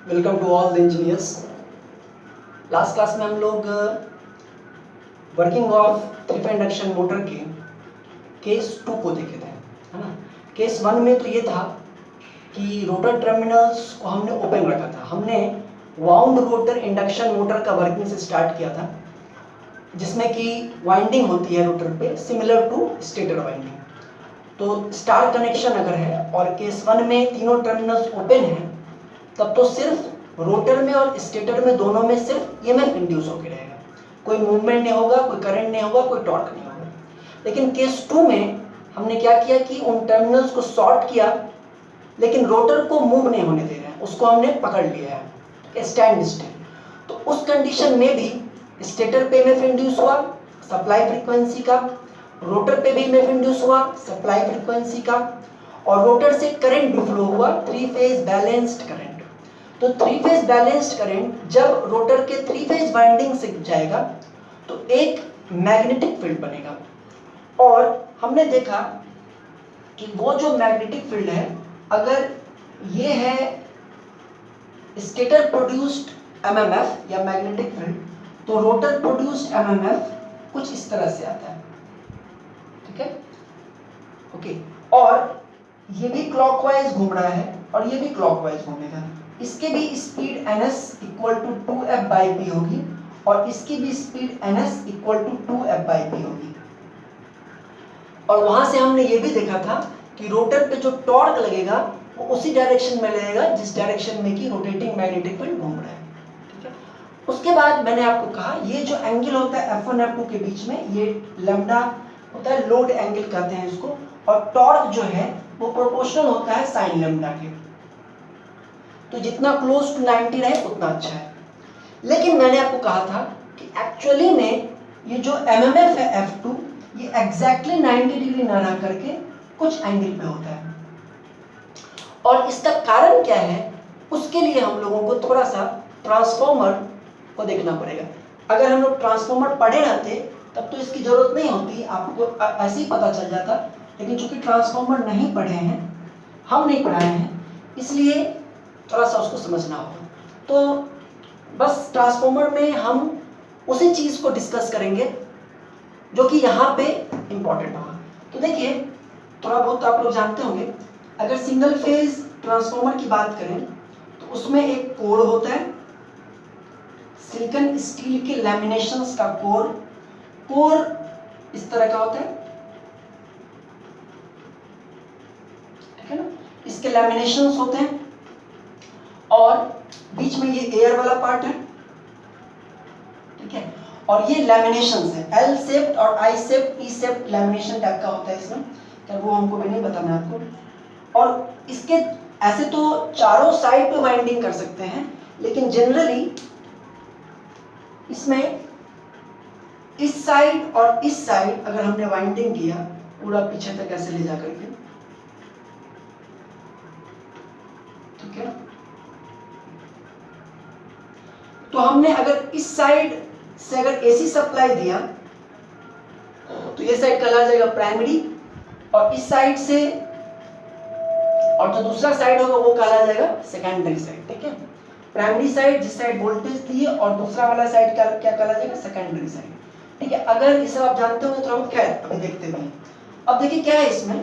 Welcome to all the engineers. Last class में हम लोग working of three phase induction motor के case 2 को देखे थे, है ना। केस 1 में तो ये था कि रोटर टर्मिनल्स को हमने ओपन रखा था। हमने वाउंड रोटर इंडक्शन मोटर का वर्किंग से स्टार्ट किया था, जिसमें कि वाइंडिंग होती है रोटर पे सिमिलर टू स्टेटर वाइंडिंग। तो स्टार कनेक्शन अगर है और केस 1 में तीनों टर्मिनल्स ओपन हैं, तब तो सिर्फ रोटर में और स्टेटर में दोनों में सिर्फ ईएमएफ इंड्यूस होकर रहेगा, कोई मूवमेंट नहीं होगा, कोई करंट नहीं होगा, कोई टॉर्क नहीं होगा। लेकिन केस 2 में हमने क्या किया कि उन टर्मिनल्स को शॉर्ट किया, लेकिन रोटर को मूव नहीं होने दे रहे हैं, उसको हमने पकड़ लिया है स्टैंड स्टिल। तो उस कंडीशन में भी स्टेटर पे ईएमएफ इंड्यूस हुआ सप्लाई फ्रीक्वेंसी का, रोटर पे भी ईएमएफ इंड्यूस हुआ सप्लाई फ्रीक्वेंसी का, और रोटर से करंट भी फ्लो हुआ, थ्री फेज बैलेंस्ड करंट। तो थ्री फेज बैलेंस्ड करंट जब रोटर के थ्री फेज वाइंडिंग से जाएगा तो एक मैग्नेटिक फील्ड बनेगा। और हमने देखा कि वो जो मैग्नेटिक फील्ड है, अगर ये है स्टेटर प्रोड्यूस्ड एमएमएफ या मैग्नेटिक फील्ड, तो रोटर प्रोड्यूस्ड एमएमएफ कुछ इस तरह से आता है, ठीक है, ओके। और ये भी क्लॉकवाइज घूम रहा है और ये भी क्लॉकवाइज घूमेगा। इसके भी speed ns equal to 2f/p होगी और इसकी भी speed ns equal to 2f/p होगी। और वहां से हमने ये भी देखा था कि रोटर पे जो टॉर्क लगेगा वो उसी डायरेक्शन में लगेगा जिस डायरेक्शन में कि रोटेटिंग मैग्नेटिक फील्ड घूम रहा है, ठीक है। उसके बाद मैंने आपको कहा ये जो एंगल होता है F1 F2 के बीच में, ये लैम्डा होता है, लोड एंगल कहते हैं इसको, और टॉर्क जो है वो प्रोपोर्शनल होता है साइन लैम्डा के। तो जितना क्लोज टू 90 रहे उतना अच्छा है। लेकिन मैंने आपको कहा था कि एक्चुअली में ये जो एमएमएफ है F2, ये एग्जैक्टली 90 डिग्री ना रह करके कुछ एंगल पे होता है। और इसका कारण क्या है, उसके लिए हम लोगों को थोड़ा सा ट्रांसफॉर्मर को देखना पड़ेगा। अगर हम लोग ट्रांसफॉर्मर पढ़े रहते तब तो इसकी जरूरत नहीं होती, आपको ऐसे ही पता चल जाता। लेकिन चूंकि ट्रांसफॉर्मर नहीं पढ़े हैं, हम नहीं पढ़ाए हैं, इसलिए थोड़ा सा उसको समझना होगा। तो बस ट्रांसफॉर्मर में हम उसी चीज़ को डिस्कस करेंगे जो कि यहाँ पे इम्पोर्टेंट होगा। तो देखिए, थोड़ा बहुत आप लोग जानते होंगे, अगर सिंगल फेज ट्रांसफॉर्मर की बात करें तो उसमें एक कोर होता है, सिलिकॉन स्टील के लैमिनेशंस का कोर इस तरह का होता है, ठीक है ना। इसके लैमिनेशंस होते हैं और बीच में ये एयर वाला पार्ट है, ठीक है। और ये लैमिनेशंस है, एल शेप्ड और आई शेप्ड, ई शेप्ड लैमिनेशन टाइप का होता है इसमें, क्या वो हमको भी नहीं बताना आपको। और इसके ऐसे तो चारों साइड पे वाइंडिंग कर सकते हैं, लेकिन जनरली इसमें इस साइड और इस साइड अगर हमने वाइंडिंग किया पूरा पीछे तक ऐसे ले जा करके, ठीक है, तो हमने अगर इस साइड से अगर एसी सप्लाई दिया तो ये साइड कहला जाएगा प्राइमरी, और इस साइड से और जो दूसरा साइड होगा वो कहला जाएगा सेकेंडरी साइड, ठीक है। प्राइमरी साइड जिस साइड वोल्टेज दिए और दूसरा वाला साइड क्या कहला जाएगा, सेकेंडरी साइड, ठीक है। अगर इसे आप जानते होंगे तो हम खैर अभी देखते हैं। अब देखिए क्या है इसमें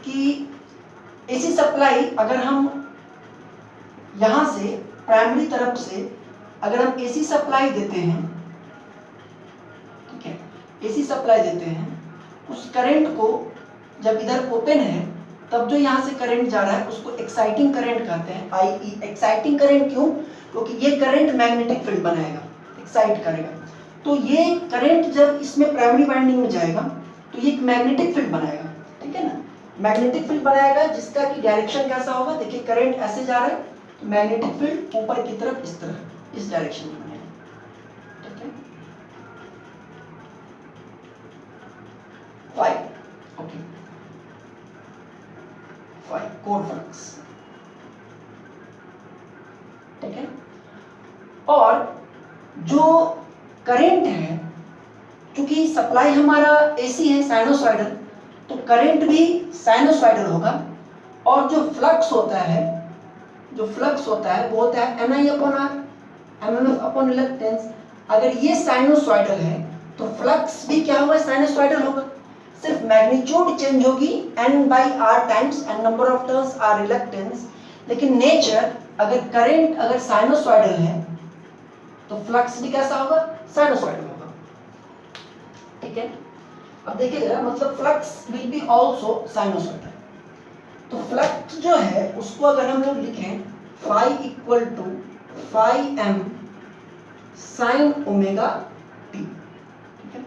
कि एसी सप्लाई अगर हम यहां से प्राइमरी तरफ से अगर हम एसी सप्लाई देते हैं, ठीक है, एसी सप्लाई देते हैं, उस करंट को जब इधर ओपन है तब जो यहाँ से करंट जा रहा है उसको एक्साइटिंग करंट कहते हैं, आई एक्साइटिंग करंट। क्यों? क्योंकि ये करंट मैग्नेटिक फील्ड बनाएगा, एक्साइट करेगा। तो ये करंट जब इसमें प्राइमरी वाइंडिंग में जाएगा तो ये एक मैग्नेटिक फील्ड बनाएगा, ठीक है ना। मैग्नेटिक फील्ड बनाएगा जिसका कि डायरेक्शन कैसा होगा, देखिए करंट ऐसे जा रहा है तो मैग्नेटिक फील्ड ऊपर की तरफ इस तरह इस डायरेक्शन में बनेगा, ठीक है। Five, okay, five core flux, ठीक है। और जो करंट है, क्योंकि सप्लाई हमारा एसी है साइनोसॉइडल, तो करंट भी साइनोसॉइडल होगा, और जो फ्लक्स होता है जो फ्लक्स होता है वो होता है Ni upon R, MMF upon reluctance. अगर ये साइनोसॉइडल है तो फ्लक्स भी क्या होगा, साइनोसॉइडल होगा, सिर्फ मैग्नीट्यूड चेंज होगी N/R times and number of turns R reluctance. लेकिन नेचर अगर करंट अगर साइनोसॉइडल है तो फ्लक्स भी कैसा होगा, साइनोसॉइडल होगा। ठीक है, अब देखिएगा मतलब flux will be also sinusoidal. तो फ्लक्स जो है उसको अगर हम लोग लिखें phi equal to phi m sin omega t, ठीक है,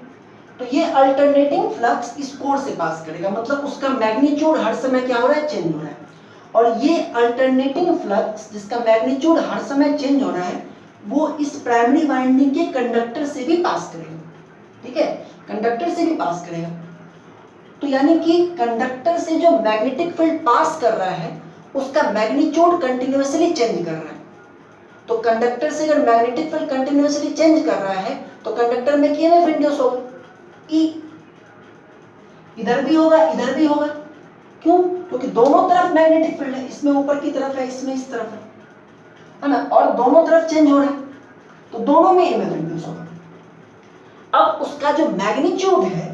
तो ये अल्टरनेटिंग फ्लक्स इस कोर से पास करेगा, मतलब उसका मैग्नीट्यूड हर समय क्या हो रहा है, चेंज हो रहा है। और ये अल्टरनेटिंग फ्लक्स जिसका मैग्नीट्यूड हर समय चेंज हो रहा है वो इस प्राइमरी वाइंडिंग के कंडक्टर से भी पास करेगा। ठीक है, कंडक्टर से भी पास करेगा। तो यानी कि कंडक्टर से जो मैग्नेटिक फील्ड पास कर रहा है उसका मैग्नीट्यूड कंटिन्यूअसली चेंज कर रहा है। तो कंडक्टर से अगर मैग्नेटिक फील्ड कंटिन्यूअसली चेंज कर रहा है तो कंडक्टर में ईएमएफ इंड्यूस होगा, ई इधर भी होगा इधर भी होगा। क्यों? क्योंकि दोनों तरफ मैग्नेटिक फील्ड है, इसमें ऊपर की तरफ है इसमें इस तरफ है ना, और दोनों तरफ चेंज हो रहा है तो दोनों में ईएमएफ इंड्यूस होगा। अब उसका जो मैग्नीट्यूड है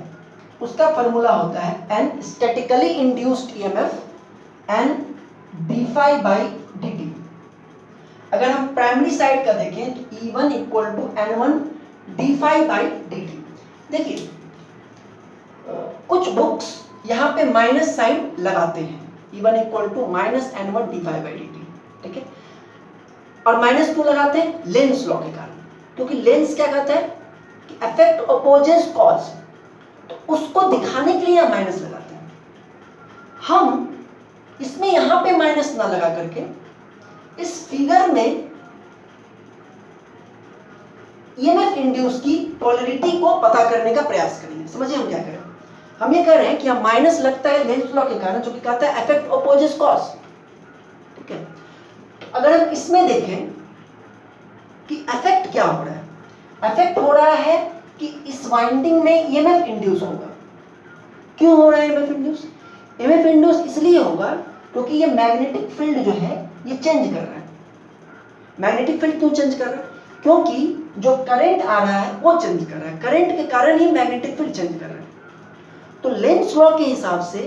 उसका फॉर्मूला होता है N statically induced EMF N d phi by d t. अगर हम प्राइमरी साइड का देखें तो E1 equal to N1 d phi by d t. देखिए कुछ बुक्स यहाँ पे माइनस साइन लगाते हैं, E1 equal to minus N1 d phi by d t. ठीक है, और माइनस क्यों लगाते हैं, लेंस लॉ के कारण, क्योंकि लेंस क्या कहता है कि इफेक्ट अपोजेस कॉज, तो उसको दिखाने के लिए हम माइनस लगाते हैं। हम इसमें यहां पे माइनस ना लगा करके इस फिगर में ईएमएफ इंड्यूस की पोलैरिटी को पता करने का प्रयास करेंगे। समझिए हम क्या करें, हम ये कह रहे हैं कि हम माइनस लगता है लेंस लॉ के कारण जो कि कहता है इफेक्ट अपोजेस कॉज। ठीक है, अगर हम इसमें देखें कि इफेक्ट क्या हो रहा है, इफेक्ट हो रहा है कि इस वाइंडिंग में ईएमएफ इंड्यूस होगा। क्यों हो रहा है ईएमएफ इंड्यूस? ईएमएफ इंड्यूस इसलिए होगा क्योंकि ये मैग्नेटिक फील्ड जो है ये चेंज कर रहा है। मैग्नेटिक फील्ड क्यों चेंज कर रहा है? क्योंकि जो करंट आ रहा है वो चेंज कर रहा है, करंट के कारण ही मैग्नेटिक फील्ड चेंज कर रहा है। तो लेंस लॉ के हिसाब से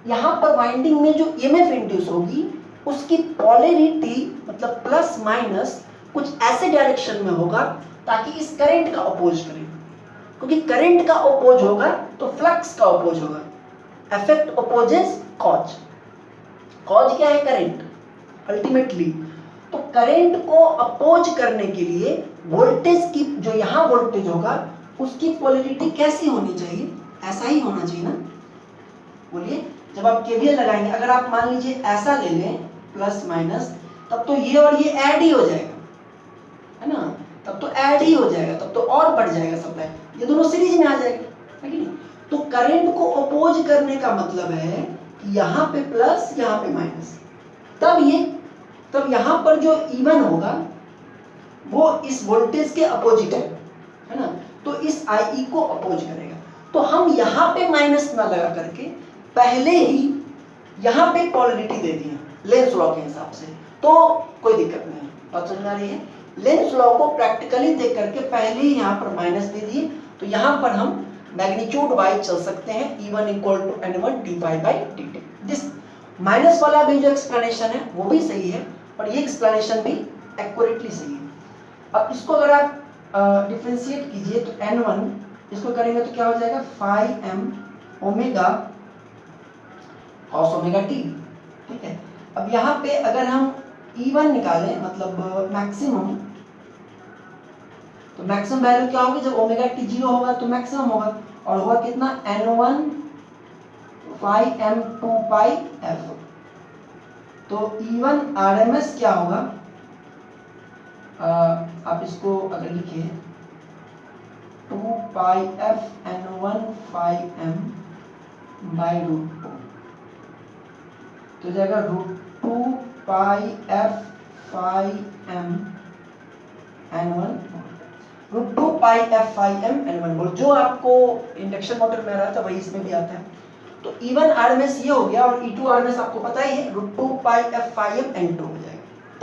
यहाँ पर वाइंडिंग में जो ईएमएफ इंड्यूस होगी उसकी पोलैरिटी मतलब प्लस माइनस कुछ ऐसे डायरेक्शन में होगा ताकि इस करंट का अपोज करे, क्योंकि करंट का अपोज होगा तो फ्लक्स का अपोज होगा। इफेक्ट अपोजेस कॉज, कॉज क्या है, करंट अल्टीमेटली। तो करंट को अपोज करने के लिए वोल्टेज की जो यहाँ वोल्टेज होगा उसकी पोलैरिटी कैसी होनी चाहिए, ऐसा ही होना चाहिए ना। बोलिए, जब आप केवीएल लगाएंगे अगर आप मान लीजिए ऐसा ले लें प्लस माइनस, तब तो ये और ये ऐड ही हो जाएगा, है ना, तब तो ऐड ही हो जाएगा, तब तो और बढ़ जाएगा सप्लाई, ये दोनों सीरीज में आ जाएगा, है कि नहीं। तो करंट को अपोज करने का मतलब है कि यहाँ पे प्लस यहाँ पे माइनस, तब यहाँ पर जो E1 होगा वो इस वोल्टेज के अपोजिट है ना, तो इस IE को अपोज करेगा। तो हम यहाँ पे माइनस ना लगा करके पहले ही यहाँ पे पोलैरिटी दे दी है लेंस लॉ के हिसाब से, तो कोई दिक्कत नहीं है। बात समझ आ रही है? लेंस लॉ को प्रैक्टिकली देख करके पहले ही यहाँ पर माइनस दे दिए, तो यहाँ पर हम मैग्नीट्यूड वाइज चल सकते हैं, E1 equal to N1 d phi by d t. This minus वाला भी जो एक्सप्लेनेशन है वो भी सही है और ये एक्सप्लेनेशन भी एक्यूरेटली सही है। अब इसको अगर आप डिफरेंशिएट कीजिए तो N1 इसको करेंगे तो क्या हो जाएगा, phi m omega cos omega t। ठीक है, अब यहाँ पे अगर हम E1 निकालें मतलब मैक्सिमम, तो मैक्सिमम वैल्यू क्या होगी, जब ओमेगा t 0 होगा तो मैक्सिमम होगा, और होगा कितना, N1 phi m 2 pi f। तो E1 RMS क्या होगा, आप इसको अगर लिखिए 2 pi f N1 phi m by √2, तो जाएगा √2 pi f phi m N1 √2 pi f phi m N1 volt, जो आपको इंडक्शन मोटर में आ रहा था वही इसमें भी आता है। तो E1 RMS ये हो गया और E2 RMS आपको पता ही है √2 pi f phi m N2 हो जाएगा।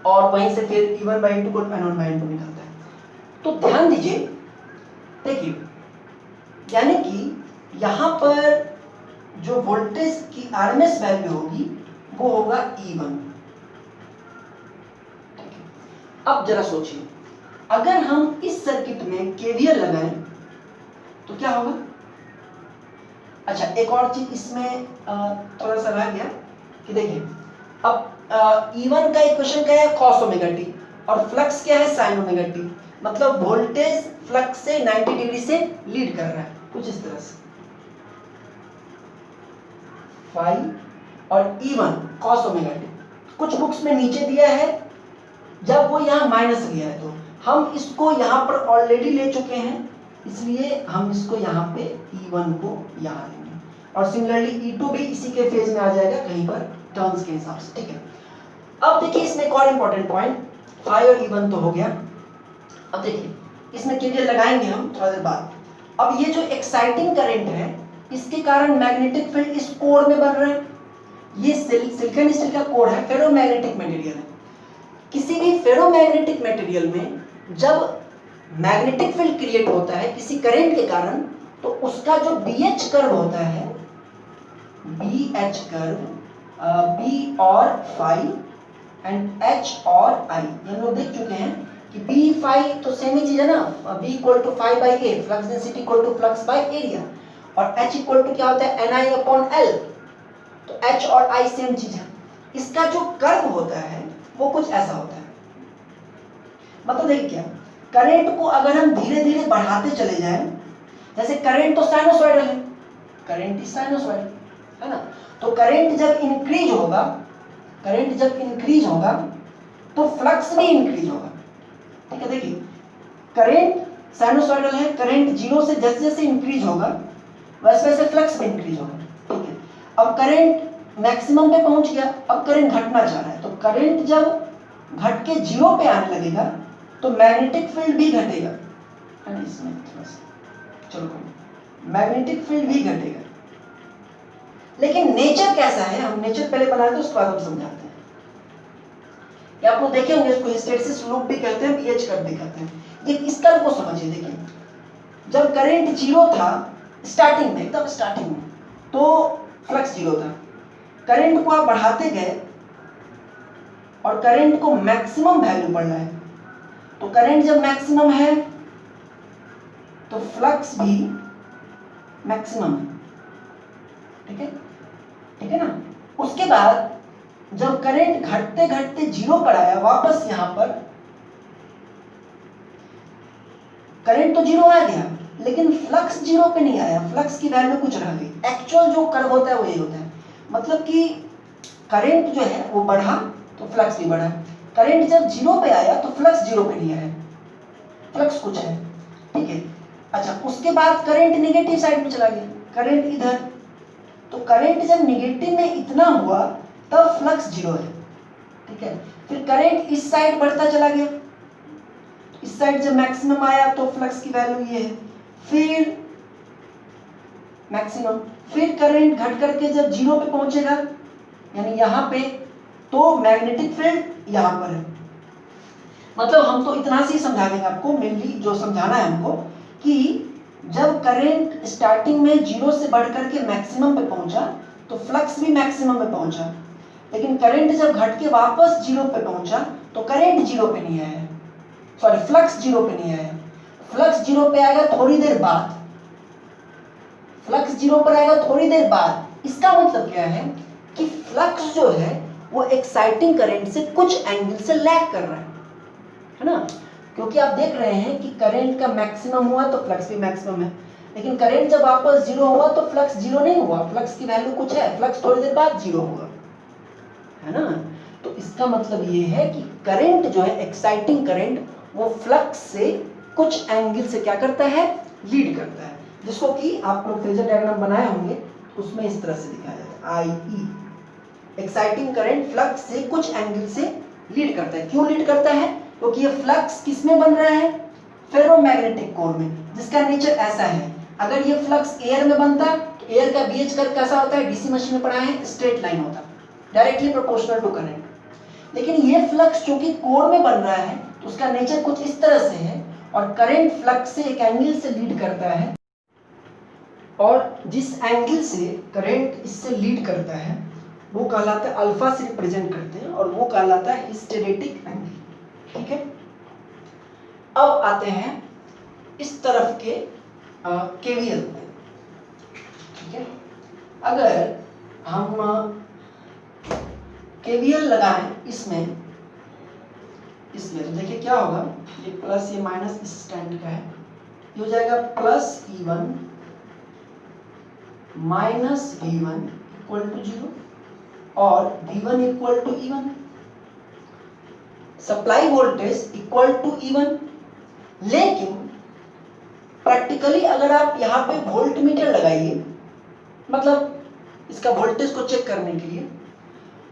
और वहीं से फिर E1/2 को N1/N2 निकलता है। तो ध्यान दीजिए, देखिए यानी कि यहाँ पर जो वोल्टेज की आरएमएस वैल्यू होगी वो होगा E1। अब जरा सोचिए, अगर हम इस सर्किट में केवीएल लगाएं तो क्या होगा? अच्छा, एक और चीज इसमें थोड़ा सा रह गया कि देखिए, अब E1 का इक्वेशन क्या है? cos ओमेगा टी, और फ्लक्स क्या है? sin omega T. मतलब वोल्टेज फ्लक्स से 90 डिग्री से लीड कर रहा है, कुछ इस तरह से। फाई और E1 cos ओमेगा टी, कुछ बुक्स में नीचे दिया है, जब वो यहाँ माइनस लिया है तो हम इसको यहाँ पर ऑलरेडी ले चुके हैं, इसलिए हम इसको यहाँ पे E1 को यहाँ लेंगे, और सिमिलरली E2 भी इसी के फेज में आ जाएगा कहीं पर टर्न्स के हिसाब से, ठीक है। अब देखिए इसमें एक और इम्पोर्टेंट पॉइंट, फाई और E1 तो हो गया। अब देखिए इसमें केवीएल लगाएंगे हम थोड़ा देर बाद। अब ये जो एक्साइटिंग करंट है, इसके कारण मैग्नेटिक फील्ड इस कोर में बन रहा है। ये सिलिकॉन स्टील का कोर है, फेरोमैग्नेटिक मटेरियल है। किसी भी फेरोमैग्नेटिक मटेरियल में जब मैग्नेटिक फील्ड क्रिएट होता है किसी करंट के कारण, तो उसका जो BH कर्व होता है, BH कर्व, B और फाई एंड H और I, ये हम लोग देख चुके हैं कि B फाई तो सेम ही चीज है ना, B equal to phi by A, flux density equal to flux by area, और H इक्वल टू क्या होता है? Ni upon L। तो H और I सेम चीज है। इसका जो कर्व होता है वो कुछ ऐसा होता है। मतलब देखिए क्या, करंट को अगर हम धीरे धीरे बढ़ाते चले जाएं, जैसे करंट तो साइनोसॉइडल है, करंट इज साइनोसॉइडल, है ना। तो करंट जब इंक्रीज होगा, करंट जब इंक्रीज होगा तो फ्लक्स भी इंक्रीज होगा, ठीक है। देखिए करंट साइनोसॉइडल है, करंट जीरो से जैसे जैसे इंक्रीज होगा वैसे वैसे फ्लक्स भी इंक्रीज होगा, ठीक है। अब करंट मैक्सिमम पे पहुंच गया, अब करंट घटना चाह रहा है, तो करंट जब घट के जीरो पे आने लगेगा तो मैग्नेटिक फील्ड भी घटेगा, है ना। इसमें थोड़ा सा चलो कोई, मैग्नेटिक फील्ड भी घटेगा। लेकिन नेचर कैसा है, हम नेचर पहले बनाते हैं उसके बाद हम समझाते हैं। क्या आप लोग देखे होंगे, इसको हिस्टैरिसीस लूप भी कहते हैं, BH कर्व भी कहते हैं। ये इस कर्व को समझिए। देखिए जब करंट जीरो था स्टार्टिंग में, एकदम स्टार्टिंग में, तो फ्लक्स जीरो था। करंट को आप बढ़ाते गए और करंट को मैक्सिमम वैल्यू पड़ रहा है, तो करंट जब मैक्सिमम है तो फ्लक्स भी मैक्सिमम है, ठीक है, ठीक है ना। उसके बाद जब करंट घटते घटते जीरो पर आया, वापस यहां पर करंट तो जीरो आ गया, लेकिन फ्लक्स जीरो पे नहीं आया, फ्लक्स की वैल्यू कुछ रह गई। एक्चुअल जो कर्व होता है वो ये होता है, मतलब कि करंट जो है वो बढ़ा तो फ्लक्स भी बढ़ा, करंट जब जीरो पे आया तो फ्लक्स जीरो पे नहीं आया, फ्लक्स कुछ है, ठीक है। अच्छा, उसके बाद करंट नेगेटिव साइड में चला गया, करंट इधर, तो करंट जब नेगेटिव में इतना हुआ तब फ्लक्स जीरो है, ठीक है। फिर करंट इस साइड बढ़ता चला गया, इस साइड जब मैक्सिमम आया तो फ्लक्स की वैल्यू ये है, फिर मैक्सिमम, फिर करंट घट करके जब जीरो पे पहुंचेगा यानी यहां पे, तो मैग्नेटिक फील्ड यहां पर है। मतलब हम तो इतना से समझा देंगे आपको, मेनली जो समझाना है हमको कि जब करंट स्टार्टिंग में जीरो से बढ़ करके मैक्सिमम पे पहुंचा तो फ्लक्स भी मैक्सिमम पे पहुंचा, लेकिन करंट जब घट के वापस जीरो पे पहुंचा तो करंट जीरो पे नहीं आया, सॉरी फ्लक्स जीरो पे नहीं आया। फ्लक्स जीरो पे आएगा थोड़ी देर बाद, फ्लक्स जीरो पर आएगा थोड़ी देर बाद। इसका मतलब क्या है कि फ्लक्स जो है वो एक्साइटिंग करंट से कुछ एंगल से लैग कर रहा है ना, क्योंकि आप देख रहे हैं कि करंट का मैक्सिमम हुआ तो फ्लक्स भी मैक्सिमम है, लेकिन करंट जब वापस जीरो हुआ तो फ्लक्स जीरो नहीं हुआ, फ्लक्स की वैल्यू कुछ है, फ्लक्स थोड़ी देर बाद जीरो हुआ, है ना। तो इसका मतलब ये है कि करंट जो है एक्साइटिंग करंट वो फ्लक्स से कुछ एंगल से क्या करता है, लीड करता है, जिसको कि आप लोग फेजर डायग्राम बनाए होंगे उसमें इस तरह से दिखाया जाता है। IE एक्साइटिंग करंट फ्लक्स से कुछ एंगल से लीड करता है। क्यों लीड करता है? क्योंकि ये फ्लक्स किस में बन रहा है, फेरोमैग्नेटिक कोर में, जिसका नेचर ऐसा है। अगर ये फ्लक्स एयर में बनता तो एयर का BH कर्व कैसा होता है, डीसी मशीन में पढ़ा है, स्ट्रेट लाइन होता, डायरेक्टली प्रोपोर्शनल टू करंट। लेकिन ये फ्लक्स जो कि कोर में बन रहा है तो उसका नेचर कुछ इस तरह से है, और करंट फ्लक्स से एक एंगल से लीड करता है, और जिस एंगल से करंट इससे लीड करता है वो कहलाता है, अल्फा से रिप्रेजेंट करते हैं, और वो कहलाता है हिस्टेरेटिक एंगल। ठीक है, अब आते हैं इस तरफ के केवीएल पे। ठीक है, अगर हम केवीएल लगाएं इसमें तो देखिए क्या होगा, ये प्लस ये माइनस इस स्टैंड का है, ये हो जाएगा plus E1 minus V1 equal to 0 और V1 equal to E1। Supply voltage equal to E1, लेकिन प्रैक्टिकली अगर आप यहाँ पे वोल्ट मीटर लगाइए, मतलब इसका वोल्टेज को चेक करने के लिए,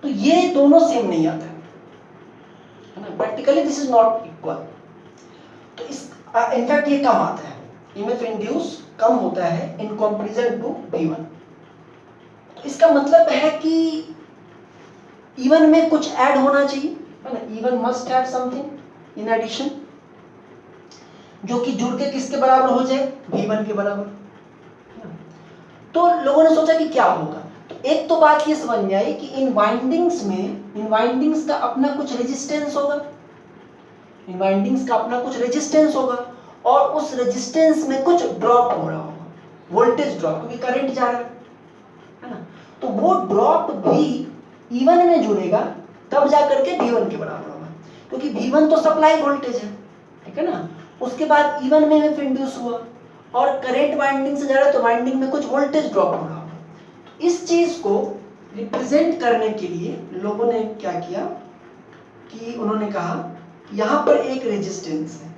तो ये दोनों सेम नहीं आता है ना, practically this is not equal. तो इस इनफैक्ट ये कम आता है, ईएमएफ इंड्यूस कम होता है इन कंपैरिजन टू V1। तो इसका मतलब है कि E1 में कुछ ऐड होना चाहिए, है ना, E1 must have something in addition, जो कि जुड़ के किसके बराबर हो जाए, V1 के बराबर। तो लोगों ने सोचा कि क्या होगा, तो एक तो बात ये समझ में आई कि इन वाइंडिंग्स का अपना कुछ रेजिस्टेंस होगा, और उस रेजिस्टेंस में कुछ ड्रॉप हो रहा होगा, वोल्टेज ड्रॉप, क्योंकि करंट जा रहा है ना, तो वो ड्रॉप भी E1 में जुड़ेगा, तब जा करके V1 के बराबर होगा, क्योंकि V1 तो सप्लाई वोल्टेज है, ठीक है ना। उसके बाद E1 में ईएमएफ इंड्यूस हुआ और करंट वाइंडिंग से जा रहा है, तो वाइंडिंग में कुछ वोल्टेज ड्रॉप हो रहा होगा। तो इस चीज को रिप्रेजेंट करने के लिए लोगों ने क्या किया कि उन्होंने कहा यहाँ पर एक रेजिस्टेंस है,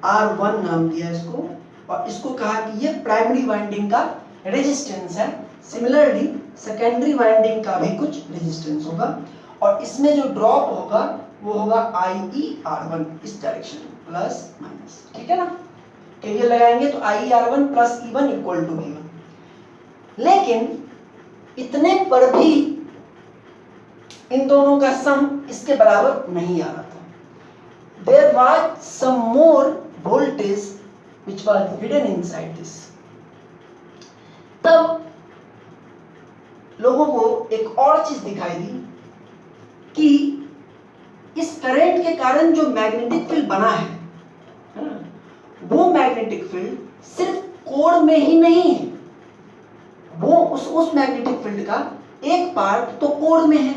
R1 नाम दिया इसको, और इसको कहा कि ये प्राइमरी वाइंडिंग का रेजिस्टेंस है। सिमिलरली सेकेंडरी वाइंडिंग का भी कुछ रेजिस्टेंस होगा, और इसमें जो ड्रॉप होगा वो होगा IER1 इस डायरेक्शन में, प्लस माइनस, ठीक है ना। केवीएल लगाएंगे तो IER1 plus E1 equal to V1। लेकिन इतने पर भी इन दोनों का सम इसके बराबर नहीं आ रहा था। There was some more voltage which was hidden inside this। तब लोगों को एक और चीज दिखाई दी कि इस करंट के कारण जो मैग्नेटिक फील्ड बना है ना, वो मैग्नेटिक फील्ड सिर्फ कोर में ही नहीं है, वो उस मैग्नेटिक फील्ड का एक पार्ट तो कोर में है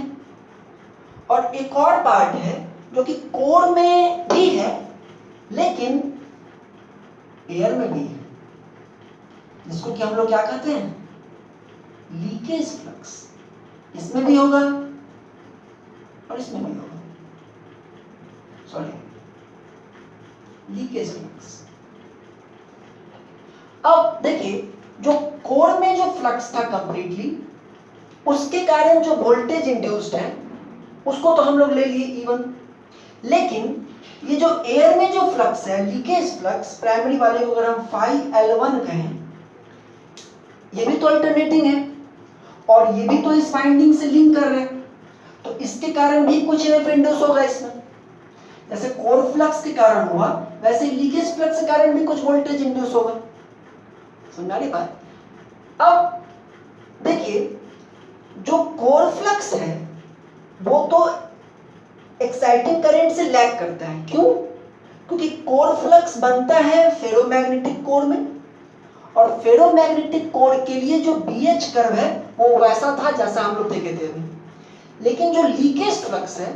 और एक और पार्ट है जो कि कोर में भी है लेकिन एयर में भी है, जिसको कि हम लोग क्या कहते हैं, लीकेज फ्लक्स। इसमें भी होगा और इसमें भी होगा, सॉरी, लीकेज फ्लक्स। अब देखिए, जो कोर में जो फ्लक्स था कंप्लीटली, उसके कारण जो वोल्टेज इंड्यूस्ड है उसको तो हम लोग ले लिए E1, लेकिन ये जो एयर में जो फ्लक्स है, लीकेज फ्लक्स, प्राइमरी वाले को अगर हम phi-L1 कहें, ये भी तो अल्टरनेटिंग है और ये भी तो इस वाइंडिंग से लिंक कर रहे हैं, तो इसके कारण भी कुछ ईएमएफ इंड्यूस होगा इसमें। जैसे कोर फ्लक्स के कारण हुआ, वैसे लीकेज फ्लक्स के कारण भी कुछ वोल्टेज इंड्यूस होगा। समझा रही बात? अब देखिए, जो कोर फ्लक्स है वो तो एक्साइटिंग करंट से लैग करता है। क्यों? क्योंकि कोर फ्लक्स बनता है फेरोमैग्नेटिक कोर में, और फेरोमैग्नेटिक कोर के लिए जो BH कर्व है वो वैसा था जैसा हम लोग देखे थे अभी। लेकिन जो लीकेज फ्लक्स है,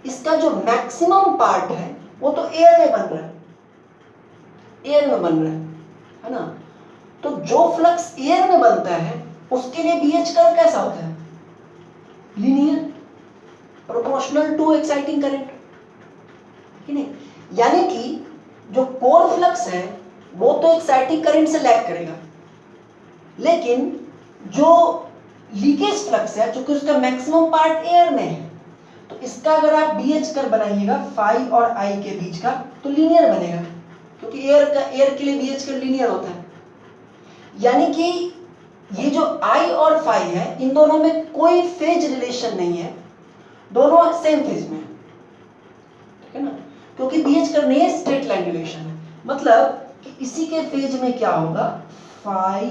इसका जो मैक्सिमम पार्ट है वो तो एयर में बन रहा है, एयर में बन रहा है ना। तो जो फ्लक्स एयर में बनता है उसके लिए BH कर्व कैसा होता है, linear, proportional to exciting current, नहीं? यानी कि जो कोर फ्लक्स है वो तो एक्साइटिंग करंट से लैग करेगा, लेकिन जो लीकेज फ्लक्स है, चूंकि उसका मैक्सिमम पार्ट एयर में है, तो इसका अगर आप BH कर्व बनाइएगा phi और I के बीच का, तो लीनियर बनेगा, क्योंकि एयर के लिए BH कर्व लीनियर होता है। यानी कि ये जो I और phi है, इन दोनों में कोई फेज रिलेशन नहीं है। दोनों सेम फेज में, ठीक है ना, क्योंकि बीएच करनी है स्ट्रेट लाइन रिलेशन है, मतलब कि इसी के फेज में क्या होगा, phi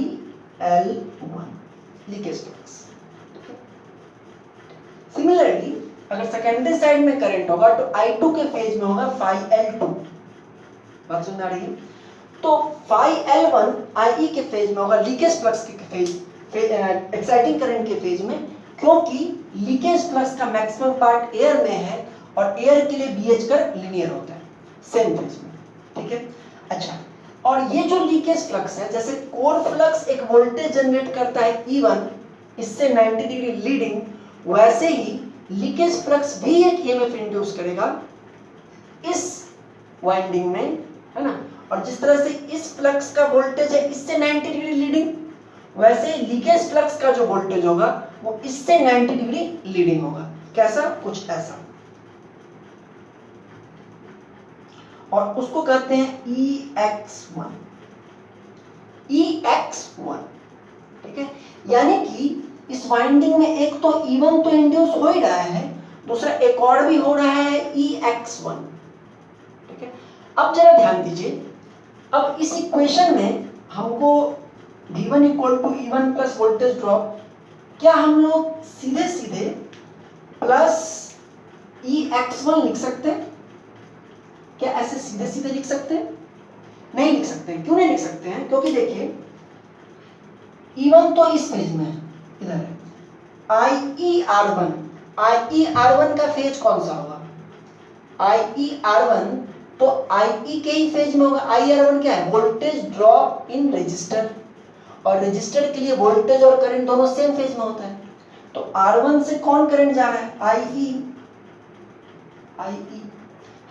L1 leakage flux. Similarly अगर सेकेंडरी साइड में करंट होगा तो I2 के फेज में होगा phi L2, बात समझ आ रही है? तो phi L1 IE के फेज में होगा लीकेज फ्लक्स के फेज, एक्साइटिंग करंट के फेज में, क्योंकि लीकेज फ्लक्स का मैक्सिमम पार्ट एयर में है और एयर के लिए BH कर्व लीनियर होता है सेम फेज में, ठीक है। अच्छा, और ये जो लीकेज फ्लक्स है, जैसे कोर फ्लक्स एक वोल्टेज जनरेट करता है E1 इससे 90 डिग्री लीडिंग, वैसे ही लीकेज फ्लक्स भी एक EMF इंड्यूस करेगा इस वाइंडिंग में, है ना। और जिस तरह से इस फ्लक्स का वोल्टेज है इससे 90 डिग्री लीडिंग, वैसे लीकेज फ्लक्स का जो वोल्टेज होगा वो इससे 90 डिग्री लीडिंग होगा। कैसा? कुछ ऐसा, और उसको कहते हैं EX1, EX1, ठीक है। यानी कि इस वाइंडिंग में एक तो E1 तो इंड्यूस हो ही रहा है, दूसरा एक और भी हो रहा है EX1, ठीक है। अब जरा ध्यान दीजिए, अब इस इक्वेशन में हमको V1 equal to E1 plus voltage drop, क्या हम लोग सीधे सीधे प्लस EX1 लिख सकते हैं? क्या ऐसे सीधे सीधे लिख सकते हैं? नहीं लिख सकते। क्यों नहीं लिख सकते हैं? क्योंकि देखिए E1 तो इस फेज में है, इधर है, IER1, IER1 का फेज कौन सा होगा? IER1 तो IE के ही फेज में होगा। IER1 क्या है? वोल्टेज ड्रॉप इन रेजिस्टर, और रेजिस्टर के लिए वोल्टेज और करंट दोनों सेम फेज में होता है। तो R1 से कौन करंट जा रहा है? IE,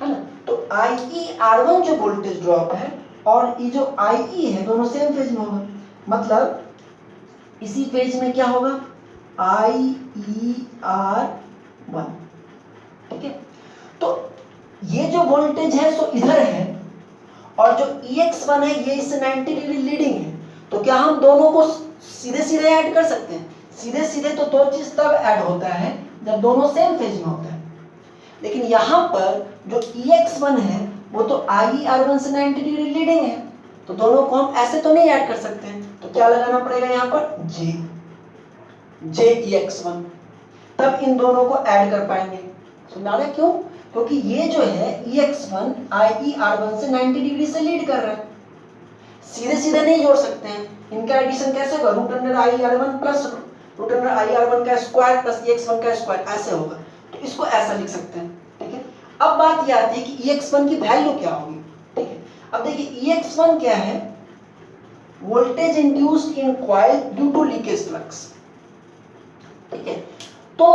है ना। तो IER1 जो वोल्टेज ड्रॉप है और ये जो IE है दोनों सेम फेज में होगा, मतलब इसी फेज में क्या होगा? IER1, ठीक है। तो ये जो वोल्टेज है सो इधर है, और जो EX1 है ये इससे 90 डिग्री लीडिंग है। तो क्या हम दोनों को सीधे सीधे ऐड कर सकते हैं? सीधे सीधे तो दो चीज तब ऐड होता है जब दोनों सेम फेज में होता है, लेकिन यहाँ पर जो EX1 है वो तो IER1 से 90 डिग्री लीडिंग है, तो दोनों को हम ऐसे तो नहीं ऐड कर सकते हैं। तो क्या लगाना पड़ेगा यहाँ पर? JEX1, तब इन दोनों को ऐड कर पाएंगे। समझा रहे? क्यों? क्योंकि ये जो है EX1 IER1 से 90 डिग्री से लीड कर रहा है, सीधे सीधे नहीं जोड़ सकते हैं। इनका एडिशन कैसे होगा? Root under IER1 plus root under IER1 का स्क्वायर प्लस EX1 का स्क्वायर, ऐसे होगा। तो इसको ऐसा लिख सकते हैं, ठीक है। अब बात ये आती है कि EX1 की वैल्यू क्या होगी, ठीक है। अब देखिए EX1 क्या है? Voltage induced in coil due to leakage flux, ठीक है। तो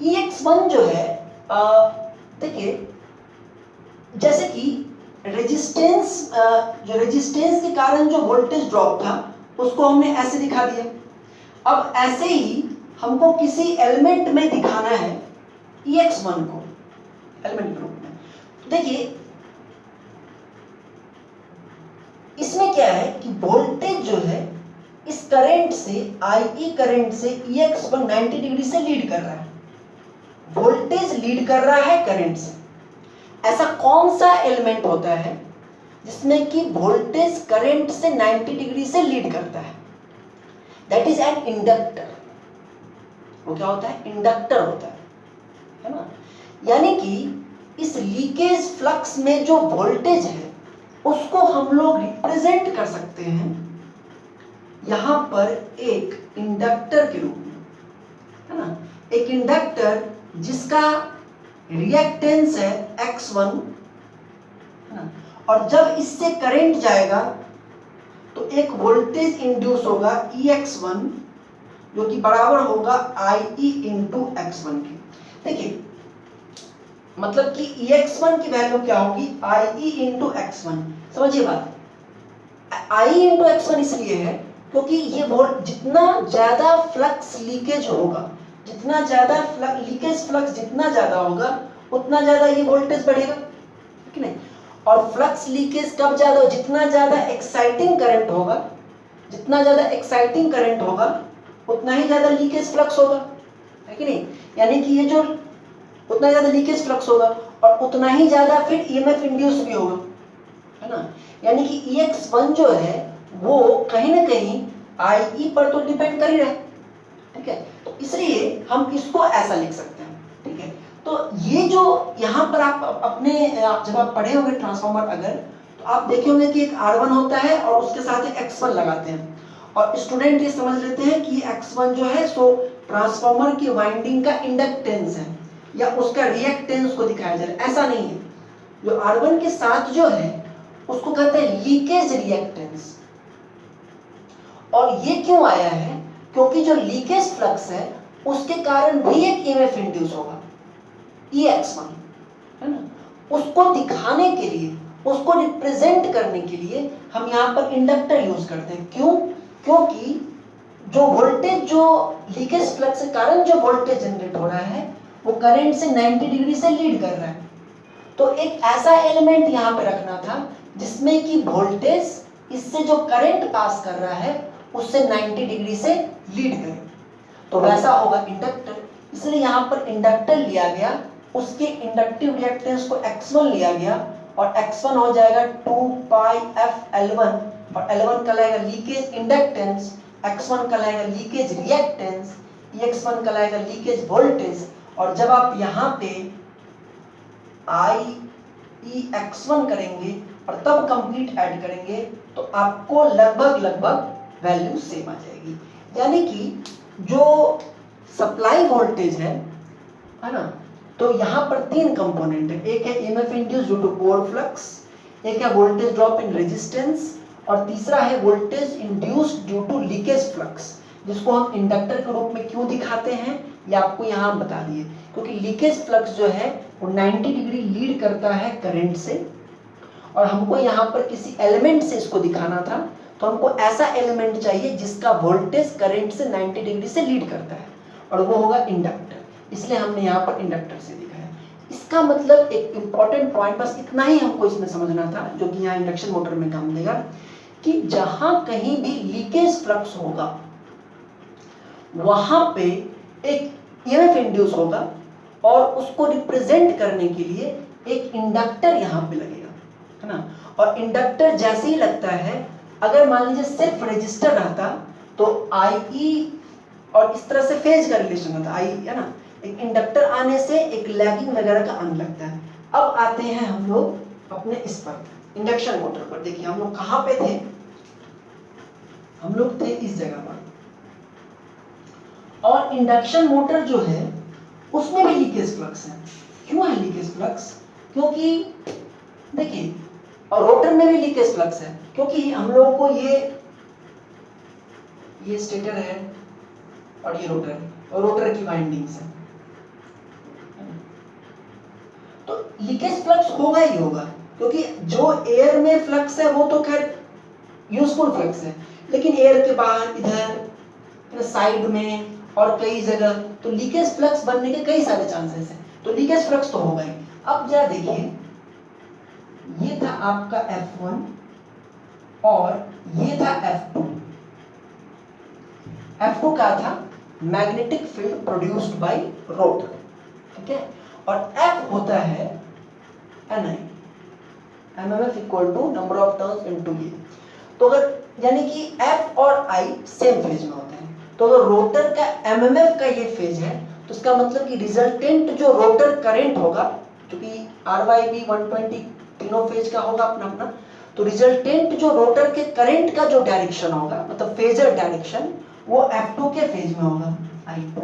EX1 जो है, देखिए जैसे कि रेजिस्टेंस, जो रेजिस्टेंस के कारण जो वोल्टेज ड्रॉप था उसको हमने ऐसे दिखा दिया। अब ऐसे ही हमको किसी एलिमेंट में दिखाना है EX1 को, एलिमेंट ग्रुप में। देखिए इसमें क्या है कि वोल्टेज जो है इस करंट से, IE करंट से EX1 90 डिग्री से लीड कर रहा है, वोल्टेज लीड कर रहा है करंट से। ऐसा कौन सा एलिमेंट होता है जिसमें कि वोल्टेज करंट से 90 डिग्री से लीड करता है? That is an inductor. वो क्या होता है? इंडक्टर होता है ना। यानी कि इस लीकेज फ्लक्स में जो वोल्टेज है उसको हम लोग रिप्रेजेंट कर सकते हैं यहां पर एक इंडक्टर के रूप में, है ना। एक इंडक्टर जिसका रिएक्टेंस है X1, है ना, और जब इससे करंट जाएगा तो एक वोल्टेज इंड्यूस होगा EX1 जो कि बराबर होगा IE इंटू X1 के। देखिए मतलब कि EX1 की वैल्यू क्या होगी? IE into X1। समझिए बात, IE इंटू X1 इसलिए है क्योंकि ये जितना ज्यादा फ्लक्स लीकेज होगा, जितना ज्यादा लीकेज फ्लक्स जितना ज्यादा होगा उतना ज्यादा ये वोल्टेज बढ़ेगा, ठीक नहीं। और फ्लक्स लीकेज कब ज्यादा हो? जितना ज्यादा एक्साइटिंग करंट होगा, जितना ज्यादा एक्साइटिंग करंट होगा उतना ही ज्यादा लीकेज फ्लक्स होगा, है कि नहीं? यानी कि ये जो उतना ज्यादा लीकेज फ्लक्स होगा और उतना ही ज्यादा फिर ईएमएफ इंड्यूस भी होगा, है ना? यानी कि EX1 जो है वो कहीं ना कहीं IE पर तो डिपेंड कर ही रहा है, ठीक है? तो इसलिए हम इसको ऐसा लिख सकते हैं, ठीक है? तो ये जो यहाँ पर आप अपने जब आप पढ़े होंगे ट्रांसफार्मर अगर, तो आप देखे होंगे कि एक R1 होता है और उसके साथ एक X1 लगाते हैं और स्टूडेंट ये समझ लेते हैं कि X1 जो है सो ट्रांसफार्मर की वाइंडिंग का इंडक्टेंस है या उसका रिएक्टेंस को दिखाया जा रहा है। ऐसा नहीं है, जो R1 के साथ जो है उसको कहते हैं लीकेज रिएक्टेंस। और ये क्यों आया है? क्योंकि जो लीकेज फ्लक्स है उसके कारण भी एक ईएमएफ इंड्यूस होगा, EX1, है ना? उसको दिखाने के लिए, उसको रिप्रेजेंट करने के लिए हम यहाँ पर इंडक्टर यूज करते हैं। क्यों? क्योंकि जो वोल्टेज, जो लीकेज फ्लक्स के कारण जो वोल्टेज जनरेट हो रहा है वो करंट से 90 डिग्री से लीड कर रहा है। तो एक ऐसा एलिमेंट यहाँ पे रखना था जिसमें कि वोल्टेज इससे जो करंट पास कर रहा है उससे 90 डिग्री से लीड करे, तो वैसा होगा इंडक्टर। इसलिए यहाँ पर इंडक्टर लिया गया, उसके इंडक्टिव रिएक्टेंस को X1 लिया गया और X1 हो जाएगा 2 पाई f L1 और L1 कहलाएगा लीकेज इंडक्टेंस, X1 कहलाएगा लीकेज रिएक्टेंस, EX1 कहलाएगा लीकेज वोल्टेज। और जब आप यहाँ पे IEX1 करेंगे और तब कंप्लीट ऐड करेंगे तो आपको लगभग वैल्यू सेम आ जाएगी। यानी कि जो सप्लाई वोल्टेज है ना, तो यहाँ पर तीन कंपोनेंट है। एक है EMF induce due to core flux, एक है वोल्टेज ड्रॉप इन रेजिस्टेंस और तीसरा है voltage induced due to leakage flux, जिसको हम इंडक्टर के रूप में क्यों दिखाते हैं ये आपको यहाँ हम बता दिए। क्योंकि लीकेज फ्लक्स जो है वो 90 डिग्री लीड करता है करंट से और हमको यहाँ पर किसी एलिमेंट से इसको दिखाना था, तो हमको ऐसा एलिमेंट चाहिए जिसका वोल्टेज करंट से 90 डिग्री से लीड करता है और वो होगा इंडक्टर। इसलिए हमने यहाँ पर इंडक्टर से दिखाया। इसका मतलब एक इंपॉर्टेंट पॉइंट, बस इतना ही हमको इसमें समझना था जो कि यहाँ इंडक्शन मोटर में काम देगा, कि जहां कहीं भी लीकेज फ्लक्स होगा वहां पे एक ईएमएफ इंड्यूस होगा और उसको रिप्रेजेंट करने के लिए एक इंडक्टर यहाँ पे लगेगा, है ना? और इंडक्टर जैसे ही लगता है, अगर मान लीजिए सिर्फ रेजिस्टर रहता तो IE और इस तरह से फेज का रिलेशन होता है, है ना? एक इंडक्टर आने से एक लैगिंग वगैरह का अंग लगता है। अब आते हैं हम लोग अपने इस पर, इंडक्शन मोटर पर। देखिए हम लोग कहाँ पे थे, हम लोग थे इस जगह पर। और इंडक्शन मोटर जो है उसमें भी लीकेज फ्लक्स है। क्यों है लीकेज फ्लक्स? क्योंकि देखिए, और रोटर में भी लीकेज फ्लक्स है क्योंकि हम लोगों को ये स्टेटर है और ये रोटर है और रोटर की वाइंडिंग्स है, तो लीकेज फ्लक्स होगा ही होगा। क्योंकि जो एयर में फ्लक्स है वो तो खैर यूजफुल फ्लक्स है, लेकिन एयर के बाहर, इधर, साइड में और कई जगह तो लीकेज फ्लक्स बनने के कई सारे चांसेस हैं, तो लीकेज फ्लक्स तो होगा ही। अब जरा देखिए, ये था आपका F1 और ये था F2। F2 क्या था? Magnetic field produced by rotor, ठीक है? और F होता है Ni, MMF equal to number of turns into ये। तो अगर यानी कि F और I सेम फेज में होते हैं, तो अगर रोटर का MMF का ये फेज है तो इसका मतलब कि रिजल्टेंट जो रोटर करंट होगा, क्योंकि RYB 120 तीनों फेज का होगा अपना अपना, तो रिजल्टेंट जो रोटर के करंट का जो डायरेक्शन होगा, मतलब फेजर डायरेक्शन, वो F2 के फेज में होगा, I2,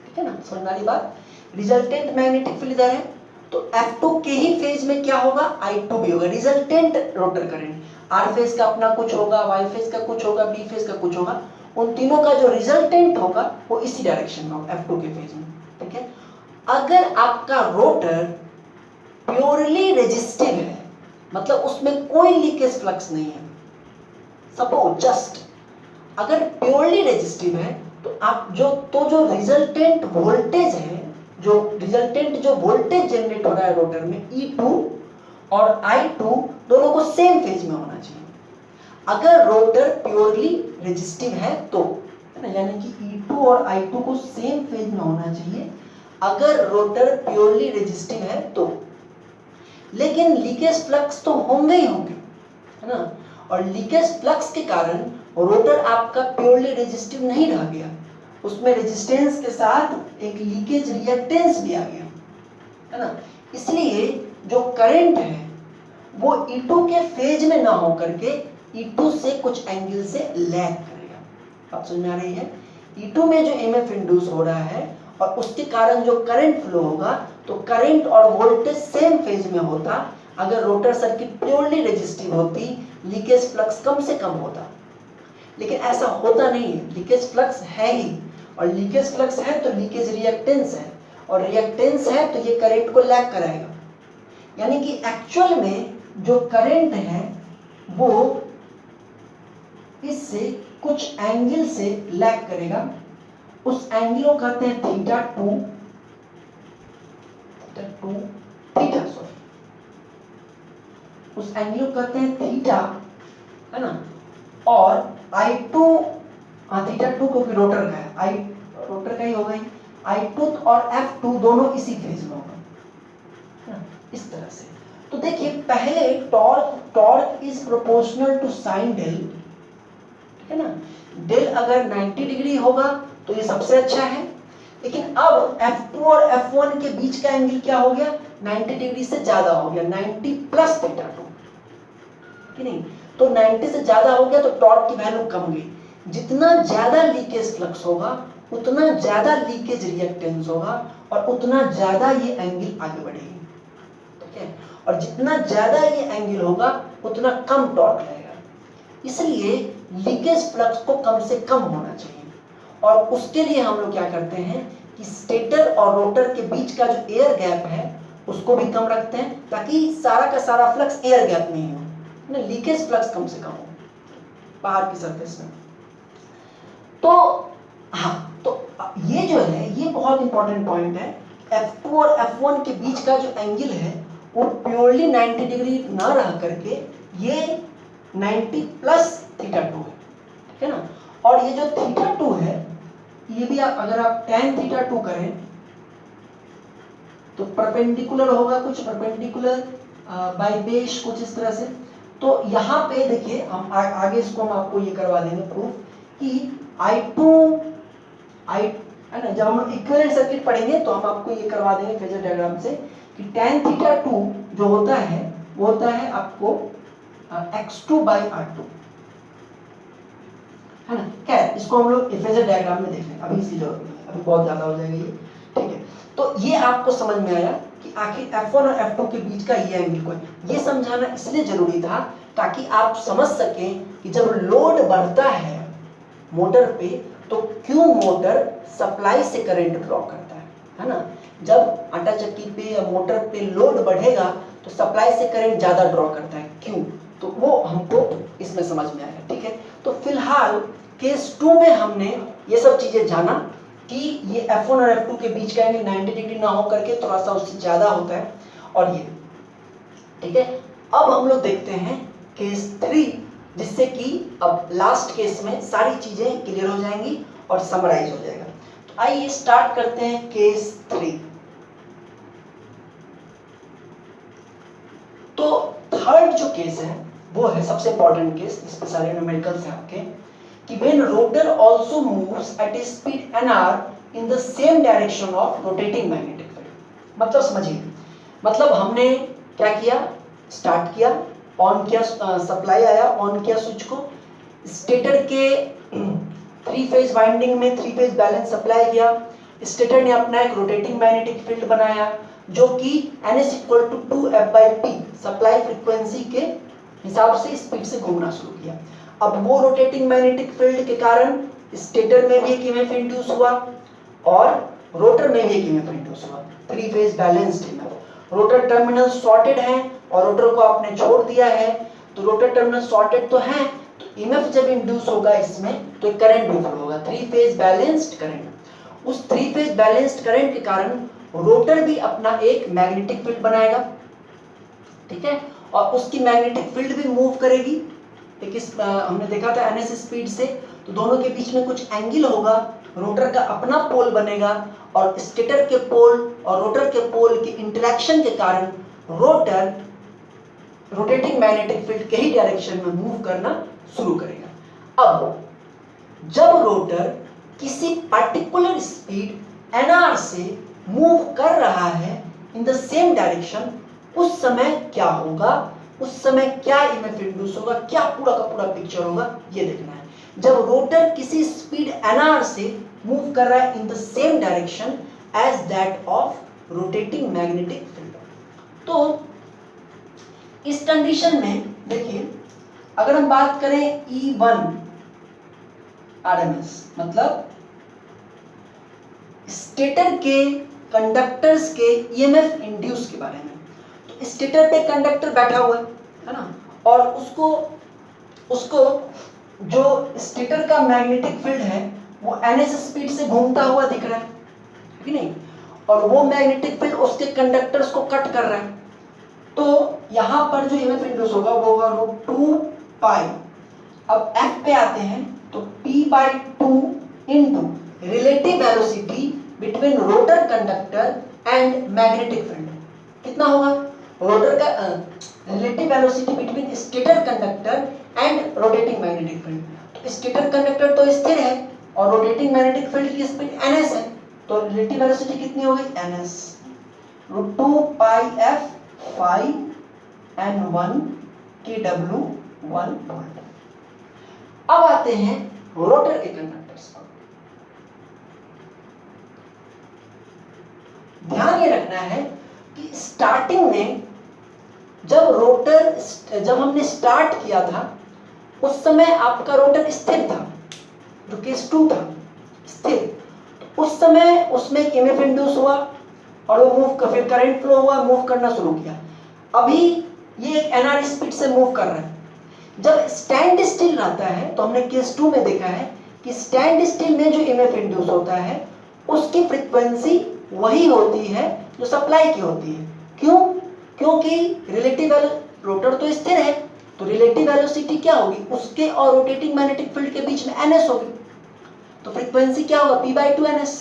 ठीक है ना? समझ में आ रही बात? रिजल्टेंट मैग्नेटिक फील्ड इधर है तो F2 के ही फेज में क्या होगा? I2 भी होगा। Resultant rotor current, R phase का अपना कुछ होगा, Y फेज का कुछ होगा, B फेज का कुछ होगा, उन तीनों का जो रिजल्टेंट होगा वो इसी डायरेक्शन में होगा, F2 के फेज में, ठीक है? अगर आपका रोटर प्योरली रेजिस्टिव है, मतलब उसमें कोई लीकेज फ्लक्स नहीं है, सपोज जस्ट अगर प्योरली रेजिस्टिव है, तो आप जो रिजल्टेंट वोल्टेज है, जो रिजल्टेंट जो वोल्टेज जनरेट हो रहा है रोटर में, E2 और I2 दोनों को सेम फेज में होना चाहिए। अगर रोटर प्योरली रेजिस्टिव है तो है ना, यानी कि E2 और I2 को सेम फेज में होना चाहिए अगर रोटर प्योरली रेजिस्टिव है तो। लेकिन लीकेज फ्लक्स तो होंगे ही होंगे, है ना, और लीकेज फ्लक्स के कारण रोटर आपका प्योरली रेजिस्टिव नहीं रह गया, उसमें रेजिस्टेंस के साथ एक लीकेज रिएक्टेंस भी आ गया, है ना। इसलिए जो करंट है वो E2 के फेज में ना हो करके E2 से कुछ एंगल से लैग करेगा। आप समझ में आ रही है? E2 में जो EMF इंड्यूस हो रहा है और उसके कारण जो करंट फ्लो होगा, तो करंट और वोल्टेज सेम फेज में होता अगर रोटर सर्किट प्योरली रेजिस्टिव होती, लीकेज फ्लक्स कम से कम होता। लेकिन ऐसा होता नहीं है, लीकेज फ्लक्स है ही, और लीकेज फ्लक्स है तो लीकेज रिएक्टेंस है, और रिएक्टेंस है तो ये करंट को लैग कराएगा। यानी कि एक्चुअल में जो करंट है वो इससे कुछ एंगल से लैग करेगा, उस एंगल को कहते हैं थीटा सॉरी, उस एंगल को कहते हैं थीटा, है ना। और I2 थीटा 2 क्योंकि रोटर का है, रोटर का ही होगा, I2 और F2 दोनों इसी फेज में होगा, है ना, इस तरह से। तो देखिए पहले torque is proportional to sine del, ठीक है ना। डेल अगर 90 डिग्री होगा तो ये सबसे अच्छा है, लेकिन अब F2 और F1 के बीच का एंगल क्या हो गया, 90 डिग्री से ज्यादा हो गया, 90 प्लस थीटा 2, कि नहीं। तो 90 से ज्यादा हो गया तो टॉर्क की वैल्यू कम गई। जितना ज्यादा लीकेज फ्लक्स होगा उतना ज्यादा लीकेज रिएक्टेंस होगा और उतना ज्यादा ये एंगल आगे बढ़ेगी, ठीक है। और जितना ज्यादा ये एंगल होगा उतना कम टॉर्क रहेगा। इसलिए लीकेज फ्लक्स को कम से कम होना चाहिए, और उसके लिए हम लोग क्या करते हैं कि स्टेटर और रोटर के बीच का जो एयर गैप है उसको भी कम रखते हैं, ताकि सारा का सारा फ्लक्स एयर गैप में ही हो, ना, लीकेज फ्लक्स कम से कम हो बाहर की सरफेस में। तो हाँ, तो ये जो है ये बहुत इंपॉर्टेंट पॉइंट है। F2 और F1 के बीच का जो एंगल है वो प्योरली 90 डिग्री ना रह करके ये 90 प्लस थीटा 2 है, ठीक है ना। और ये जो थीटा 2 है ये भी अगर आप tan थीटा 2 करें तो परपेंडिकुलर होगा, कुछ परपेंडिकुलर बाय बेस कुछ इस तरह से। तो यहाँ पे देखिए हम आगे इसको हम आपको ये करवा देंगे प्रूफ कि I2 है ना, जब हम इक्विवेलेंट सर्किट पढ़ेंगे तो हम आपको ये करवा देंगे फेजर डायग्राम से कि tan थीटा 2 जो होता है वो होता है आपको x2 by r2, है ना। खैर इसको हम लोग फेजर डायग्राम में देख लेंगे, अभी इसकी जरूरत नहीं है, अभी बहुत ज्यादा हो जाएगा ये, ठीक है। तो ये आपको समझ में आया कि आखिर F1 और F2 के बीच का ये एंगल को है। ये समझाना इसलिए जरूरी था ताकि आप समझ सकें कि जब लोड बढ़ता है मोटर पे तो क्यों मोटर सप्लाई से करंट ड्रॉ करता है ना। जब आटा चक्की पे या मोटर पे लोड बढ़ेगा तो सप्लाई से करंट ज्यादा ड्रॉ करता है, क्यों, तो वो हमको इसमें समझ में आया, ठीक है। तो फिलहाल केस 2 में हमने ये सब चीजें जाना कि ये F1 और F2 के बीच का एंगल 90 डिग्री ना हो करके थोड़ा सा उससे ज्यादा होता है, और ये, ठीक है। अब हम लोग देखते हैं केस 3, जिससे कि अब लास्ट केस में सारी चीजें क्लियर हो जाएंगी और समराइज हो जाएगा। तो आइए स्टार्ट करते हैं केस 3। तो थर्ड जो केस है वो है सबसे इंपॉर्टेंट केस, इस पे सारे न्यूमेरिकल्स हैं आपके, कि when rotor also moves at a speed nr in the same direction of rotating magnetic field। मतलब समझिए, मतलब हमने क्या किया, स्टार्ट किया, ऑन किया, सप्लाई आया, ऑन किया स्विच को, स्टेटर के 3 फेज वाइंडिंग में 3 फेज बैलेंस सप्लाई किया, स्टेटर ने अपना एक रोटेटिंग मैग्नेटिक फील्ड बनाया जो कि Ns = 2f/p सप्लाई फ्रीक्वेंसी के हिसाब से स्पीड से घूमना शुरू किया। अब वो रोटेटिंग मैग्नेटिक फील्ड के कारण स्टेटर में भी एक EMF इंड्यूस हुआ और रोटर में भी एक EMF इंड्यूस हुआ, 3 phase balanced EMF। Rotor terminal shorted है और रोटर को आपने छोड़ दिया है, तो रोटर टर्मिनल शॉर्टेड तो है, तो EMF जब इंड्यूस होगा इसमें तो करंट भी फ्लो होगा, 3 फेज बैलेंस्ड करंट। उस 3 फेज बैलेंस्ड करंट के कारण रोटर भी अपना एक मैग्नेटिक फील्ड बनाएगा, ठीक है, और उसकी मैग्नेटिक फील्ड भी मूव करेगी, हमने देखा था NS स्पीड से। तो दोनों के बीच में कुछ एंगल होगा, रोटर का अपना पोल बनेगा और स्टेटर के पोल और रोटर के पोल के इंटरेक्शन के कारण रोटर रोटेटिंग मैग्नेटिक फील्ड के ही डायरेक्शन में मूव करना शुरू करेगा। अब जब रोटर किसी पर्टिकुलर स्पीड nr से मूव कर रहा है इन द सेम डायरेक्शन, उस समय क्या होगा, उस समय क्या ईएमएफ इंड्यूस होगा, क्या पूरा का पूरा पिक्चर होगा, ये देखना है। जब रोटर किसी स्पीड nr से मूव कर रहा है in the same direction as that of rotating magnetic field, तो इस कंडीशन में देखिए, अगर हम बात करें E1 RMS मतलब स्टेटर के कंडक्टर्स के ईएमएफ इंड्यूस के बारे में, तो स्टेटर पे कंडक्टर बैठा हुआ है ना, और उसको जो स्टेटर का मैग्नेटिक फील्ड है वो ns स्पीड से घूमता हुआ दिख रहा है कि नहीं, और वो मैग्नेटिक फील्ड उसके कंडक्टर्स को कट कर रहा है। तो यहां पर जो ईएमएफ इंड्यूस होगा वो होगा √2 पाई। अब F पे आते हैं तो P/2 into relative velocity between rotor conductor and magnetic field, कितना होगा, रोटर का relative velocity between stator conductor and rotating magnetic field. तो स्टेटर कंडक्टर तो स्थिर है और रोटेटिंग मैग्नेटिक फील्ड की स्पीड ns है, तो रिलेटिव वेलोसिटी कितनी हो गई, ns √2 पाई f phi n1 kW1 volt. अब आते हैं रोटर के कंडक्टर्स पर। ध्यान ये रखना है कि स्टार्टिंग में जब हमने स्टार्ट किया था उस समय आपका रोटर स्थिर था, जो केस 2 था स्थिर, तो उस समय उसमें ईएमएफ इंड्यूस हुआ और वो मूव, फिर करंट फ्लो हुआ, मूव करना शुरू किया। अभी ये एक nr स्पीड से मूव कर रहा है। जब स्टैंड स्टिल रहता है तो हमने केस 2 में देखा है कि स्टैंड स्टिल में जो ईएमएफ इंड्यूस होता है उसकी फ्रीक्वेंसी वही होती है जो सप्लाई की होती है। क्यों? क्योंकि रिलेटिव रोटर तो स्थिर है, तो रिलेटिव वेलोसिटी क्या होगी, उसके और रोटेटिंग मैग्नेटिक फील्ड के बीच में ns होगी, तो फ्रीक्वेंसी क्या होगा, P/2 ns।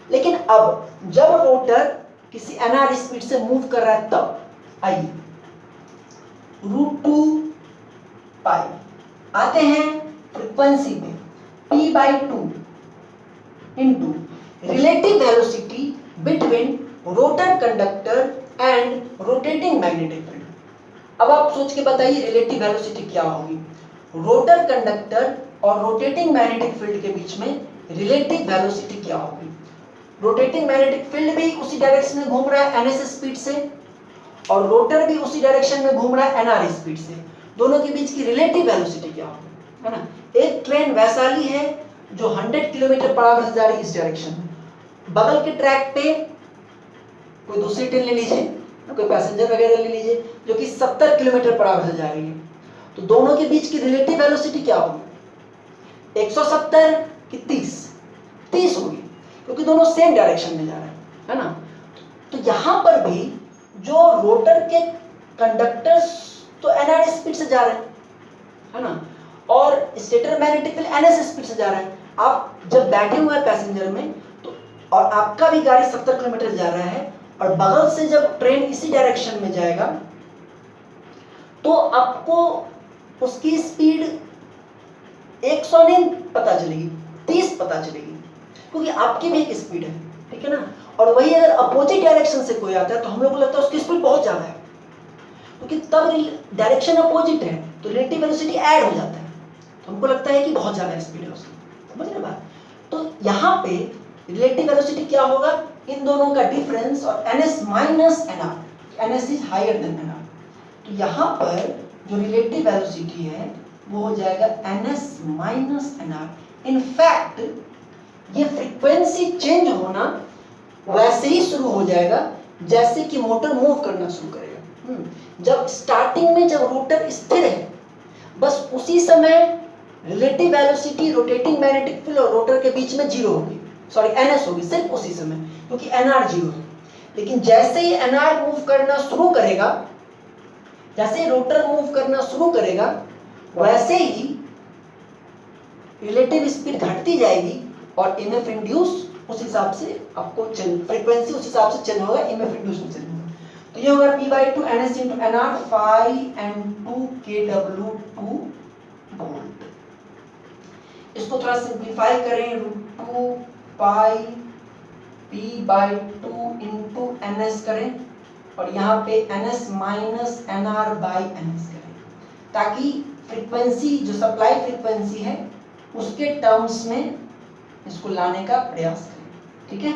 लेकिन अब जब रोटर किसी nr स्पीड से मूव कर रहा है तब आइए √2 पाई आते हैं फ्रीक्वेंसी पे, P/2 into relative velocity between rotor conductor and rotating magnetic field. अब आप सोच के बताइए रिलेटिव वेलोसिटी क्या होगी, रोटर कंडक्टर और रोटेटिंग मैग्नेटिक फील्ड के बीच में रिलेटिव वेलोसिटी क्या होगी। रोटेटिंग मैग्नेटिक फील्ड भी उसी डायरेक्शन में घूम रहा है ns स्पीड से और रोटर भी उसी डायरेक्शन में घूम रहा है nr स्पीड से, दोनों के बीच की रिलेटिव वेलोसिटी क्या होगी, है ना। एक ट्रेन वैशाली है जो 100 किलोमीटर पर आवर से जा रही है इस डायरेक्शन में, बगल के ट्रैक पे कोई दूसरी ट्रेन ले लीजिए, कोई पैसेंजर वगैरह ले लीजिए जो कि 70 किलोमीटर पर आवर से जा रही है, तो दोनों के बीच की रिलेटिव वेलोसिटी क्या होगी, 170 कि 30 होगी, क्योंकि दोनों सेम डायरेक्शन में जा रहे हैं, है ना। तो यहां पर भी जो रोटर के कंडक्टर्स तो nr स्पीड से जा रहे हैं, है ना, और stator magnetic field ns speed से जा रहा है। आप जब बैठे हुए हैं पैसेंजर में तो और आपका भी गाड़ी 70 किलोमीटर जा रहा है और बगल से जब ट्रेन इसी डायरेक्शन में जाएगा तो आपको उसकी स्पीड 100 नहीं पता चलेगी, 30 पता चलेगी, क्योंकि आपकी भी एक स्पीड है, ठीक है ना। और वही अगर अपोजिट डायरेक्शन से कोई आता है तो हम लोग को लगता है उसकी स्पीड बहुत ज्यादा है, क्योंकि तब डायरेक्शन अपोजिट है तो रिलेटिव वेलोसिटी ऐड हो जाता है, तो हमको लगता है कि बहुत ज्यादा स्पीड है उसकी, समझ रहे बात। तो यहाँ पे रिलेटिव वेलोसिटी क्या होगा, इन दोनों का डिफरेंस और ns minus nr, ns is higher than nr, तो यहाँ पर जो रिलेटिव वेलोसिटी है वो हो जाएगा ns माइनस nr। इनफैक्ट ये फ्रीक्वेंसी चेंज होना वैसे ही शुरू हो जाएगा जैसे कि मोटर मूव करना शुरू करेगा। जब स्टार्टिंग में जब रोटर स्थिर है बस उसी समय relative velocity rotating magnetic field और रोटर के बीच में जीरो होगी, सॉरी ns होगी, सिर्फ उसी समय, क्योंकि nr जीरो है। लेकिन जैसे ही nr मूव करना शुरू करेगा, जैसे ही रोटर मूव करना शुरू करेगा वैसे ही रिलेटिव स्पीड घटती जाएगी और ईएमएफ इंड्यूस उस हिसाब से आपको फ्रीक्वेंसी उस हिसाब से चेंज होगा, ईएमएफ इंड्यूस में चेंज होगा। तो ये होगा P/2 NS × NR phi N2 kW2 volt. इसको थोड़ा सिंप्लीफाई करें, √2 पाई P/2 × NS करें और यहाँ पे NS माइनस NR/NS करें, ताकि फ्रीक्वेंसी जो सप्लाई फ्रीक्वेंसी है उसके टर्म्स में इसको लाने का प्रयास करें। ठीक है,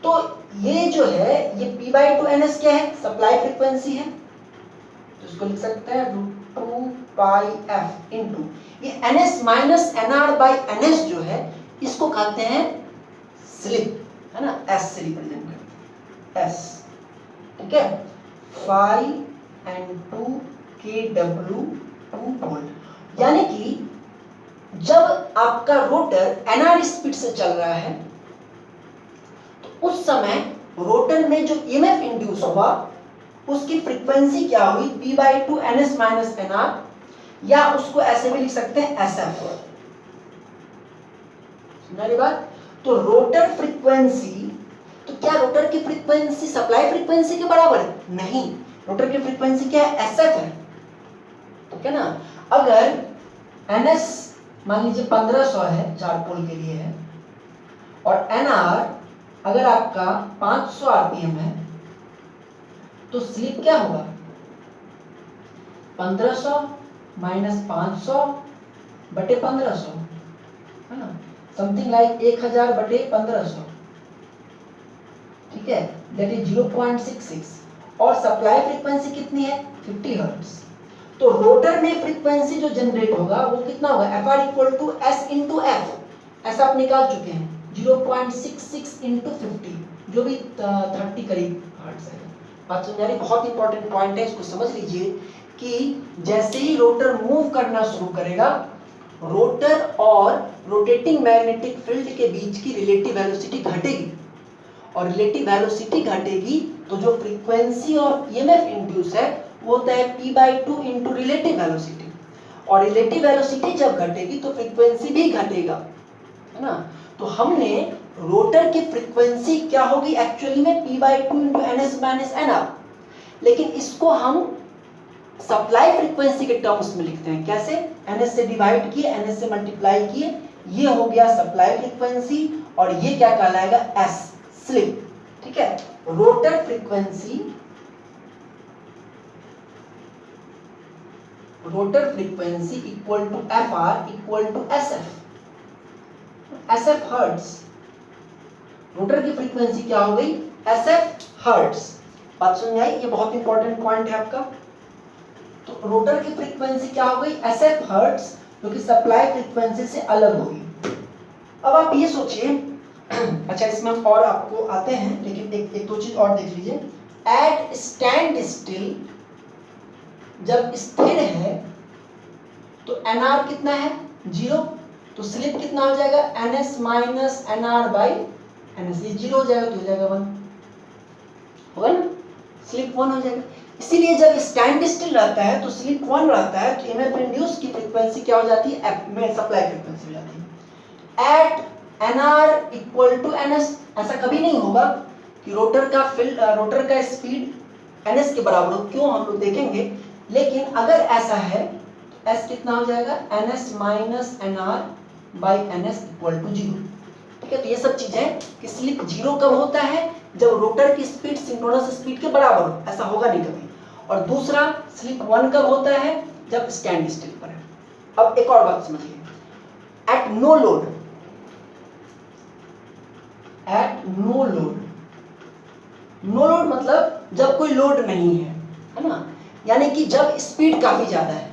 तो ये जो है ये P/2 NS क्या है, सप्लाई फ्रीक्वेंसी है, तो इसको लिख सकते हैं √2 पाई f इंटू ये NS माइनस NR/NS जो है इसको कहते हैं स्लिप, है ना, S से रिप्रेजेंट करते हैं, S। ठीक है, phi N2 kW2 वोल्ट। यानी कि जब आपका रोटर NR स्पीड से चल रहा है तो उस समय रोटर में जो ईएमएफ इंड्यूस हुआ उसकी फ्रीक्वेंसी क्या हुई, P/2 NS माइनस NR, या उसको ऐसे भी लिख सकते हैं SF। समझ बात? तो रोटर फ्रीक्वेंसी, तो क्या रोटर की फ्रीक्वेंसी सप्लाई फ्रीक्वेंसी के बराबर है? नहीं, रोटर की फ्रीक्वेंसी क्या है, SF है। ठीक है ना, अगर NS मान लीजिए 1500 है, 4 पोल के लिए है, और NR अगर आपका 500 आरपीएम है तो स्लिप क्या होगा, 1500 माइनस 500 बटे 1500, है ना, समथिंग लाइक 1000 बटे 1500। ठीक है, दैट इज 0.66 और सप्लाई फ्रीक्वेंसी कितनी है, 50 हर्ट्ज। तो रोटर में फ्रीक्वेंसी जो जनरेट होगा वो कितना होगा, FR = S × F, ऐसा आप निकाल चुके हैं, 0.66 × 50, जो भी 30 करीब हर्ट्ज है। बात समझ आ रही? बहुत इंपॉर्टेंट पॉइंट है, इसको समझ लीजिए कि जैसे ही रोटर मूव करना शुरू करेगा, रोटर और रोटेटिंग मैग्नेटिक फील्ड के बीच की रिलेटिव वेलोसिटी घटेगी, और रिलेटिव वेलोसिटी घटेगी तो जो फ्रीक्वेंसी और ईएमएफ इंड्यूस है वो होता है P/2 × रिलेटिव वेलोसिटी, और रिलेटिव वेलोसिटी जब घटेगी तो फ्रीक्वेंसी भी घटेगा, है ना। तो हमने रोटर की फ्रीक्वेंसी क्या होगी एक्चुअली में, P/2 × NS माइनस NR, लेकिन इसको हम सप्लाई फ्रीक्वेंसी के टर्म्स में लिखते हैं। कैसे, NS से डिवाइड किए, NS से मल्टीप्लाई किए, ये हो गया सप्लाई फ्रीक्वेंसी, और ये क्या कहलाएगा, S, स्लिप। ठीक है, rotor frequency equal to FR equal to SF hertz. Rotor की फ्रीक्वेंसी क्या हो गई, SF हर्ट्ज। बात समझ आई? ये बहुत इंपॉर्टेंट पॉइंट है आपका। तो रोटर की फ्रीक्वेंसी क्या हो गई, SF हर्ट्ज, जो कि सप्लाई फ्रीक्वेंसी से अलग होगी। अब आप ये सोचिए, अच्छा इसमें हम और आपको आते हैं, लेकिन एक दो चीज और देख लीजिए। एट स्टैंड स्टिल, जब स्थिर है तो NR कितना है, 0, तो स्लिप कितना हो जाएगा, NS माइनस NR/NS, ये 0 हो जाएगा तो हो जाएगा 1, होगा ना, स्लिप 1 हो जाएगा। इसीलिए जब स्टैंड स्टिल रहता है तो स्लिप 1 रहता है, तो ईएमएफ इंड्यूस की फ्रीक्वेंसी क्या हो जाती है, F में सप्लाई फ्रीक्वेंसी हो जाती है। At NR equal to NS, ऐसा कभी नहीं होगा कि रोटर का स्पीड NS के बराबर हो, क्यों, हम लोग देखेंगे। लेकिन अगर ऐसा है तो S कितना हो जाएगा, NS minus NR/NS equal to 0। ठीक है, तो ये सब चीजें कि स्लिप 0 कब होता है, जब रोटर की स्पीड सिंक्रोनस स्पीड के बराबर हो, ऐसा होगा नहीं कभी। और दूसरा स्लिप 1 कब होता है, जब स्टैंड स्टिल पर है। अब एक और बात समझिए, at no load, no load मतलब जब कोई लोड नहीं है ना, यानी कि जब स्पीड काफी ज्यादा है।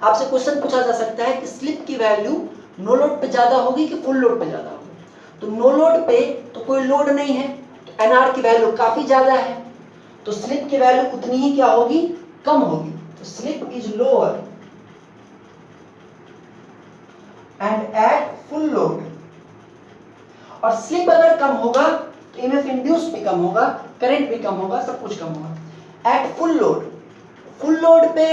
आपसे क्वेश्चन पूछा जा सकता है कि स्लिप की वैल्यू नो लोड पे ज्यादा होगी कि फुल लोड पे ज्यादा होगी। तो नो लोड पे तो कोई लोड नहीं है, तो NR की वैल्यू काफी ज्यादा है, तो स्लिप की वैल्यू उतनी ही क्या होगी, कम होगी। तो slip is lower and at full load, और स्लिप अगर कम होगा तो ईएमएफ इंड्यूस भी कम होगा, करंट भी कम होगा, सब कुछ कम होगा। एट फुल लोड पे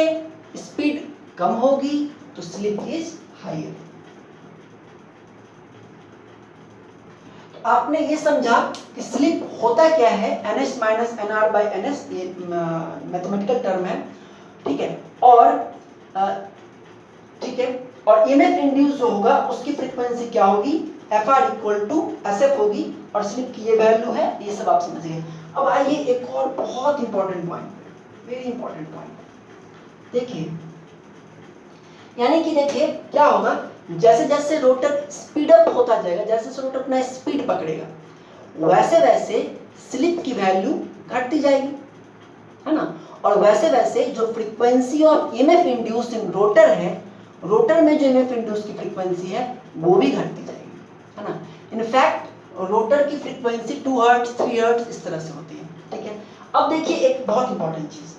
स्पीड कम होगी तो स्लिप इज हायर। आपने ये समझा कि स्लिप होता क्या है, ns minus nr by ns, ये मैथमेटिकल टर्म है, ठीक है। और ठीक है, और EMF इंड्यूस जो होगा उसकी फ्रीक्वेंसी क्या होगी, FR इक्वल टू SF होगी, और स्लिप की ये वैल्यू है, ये सब आप समझ गए। अब आइए एक और बहुत important point, very important point देखिए, यानी कि देखिए क्या होगा, जैसे जैसे रोटर स्पीड अप होता जाएगा, जैसे जैसे रोटर अपना स्पीड पकड़ेगा, वैसे वैसे स्लिप की वैल्यू घटती जाएगी, है ना। और वैसे वैसे जो frequency of EMF induce in rotor है, रोटर में जो EMF इंड्यूस की फ्रीक्वेंसी है वो भी घटती जाएगी, है ना। इनफैक्ट रोटर की फ्रीक्वेंसी 2 हर्ट्ज 3 हर्ट्ज इस तरह से होती है, ठीक है। अब देखिए एक बहुत इंपॉर्टेंट चीज,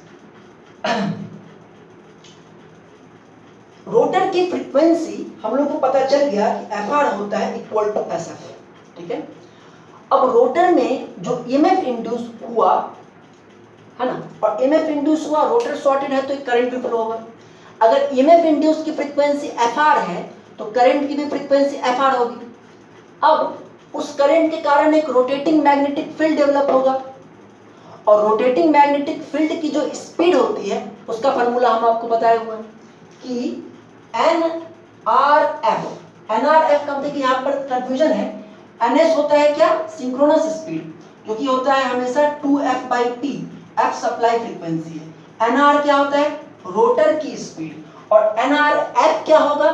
रोटर की फ्रीक्वेंसी हम लोग को पता चल गया कि FR होता है इक्वल टू SF, ठीक है। अब रोटर में जो EMF इंड्यूस हुआ, है ना, और EMF इंड्यूस हुआ, रोटर शॉर्टेड है तो एक करंट भी फ्लो होगा। अगर EMF इंड्यूस की फ्रीक्वेंसी FR है तो करंट की भी फ्रीक्वेंसी FR होगी। अब उस करंट के कारण एक रोटेटिंग मैग्नेटिक फील्ड डेवलप होगा, और रोटेटिंग मैग्नेटिक फील्ड की जो स्पीड होती है उसका फार्मूला हम आपको बताए हुए हैं कि NRF, NRF का देखिए यहाँ पर कंफ्यूजन है, NS होता है क्या, सिंक्रोनस स्पीड, जो कि होता है हमेशा 2F by P, F supply frequency है। NR क्या होता है, रोटर की स्पीड, और NRF क्या होगा,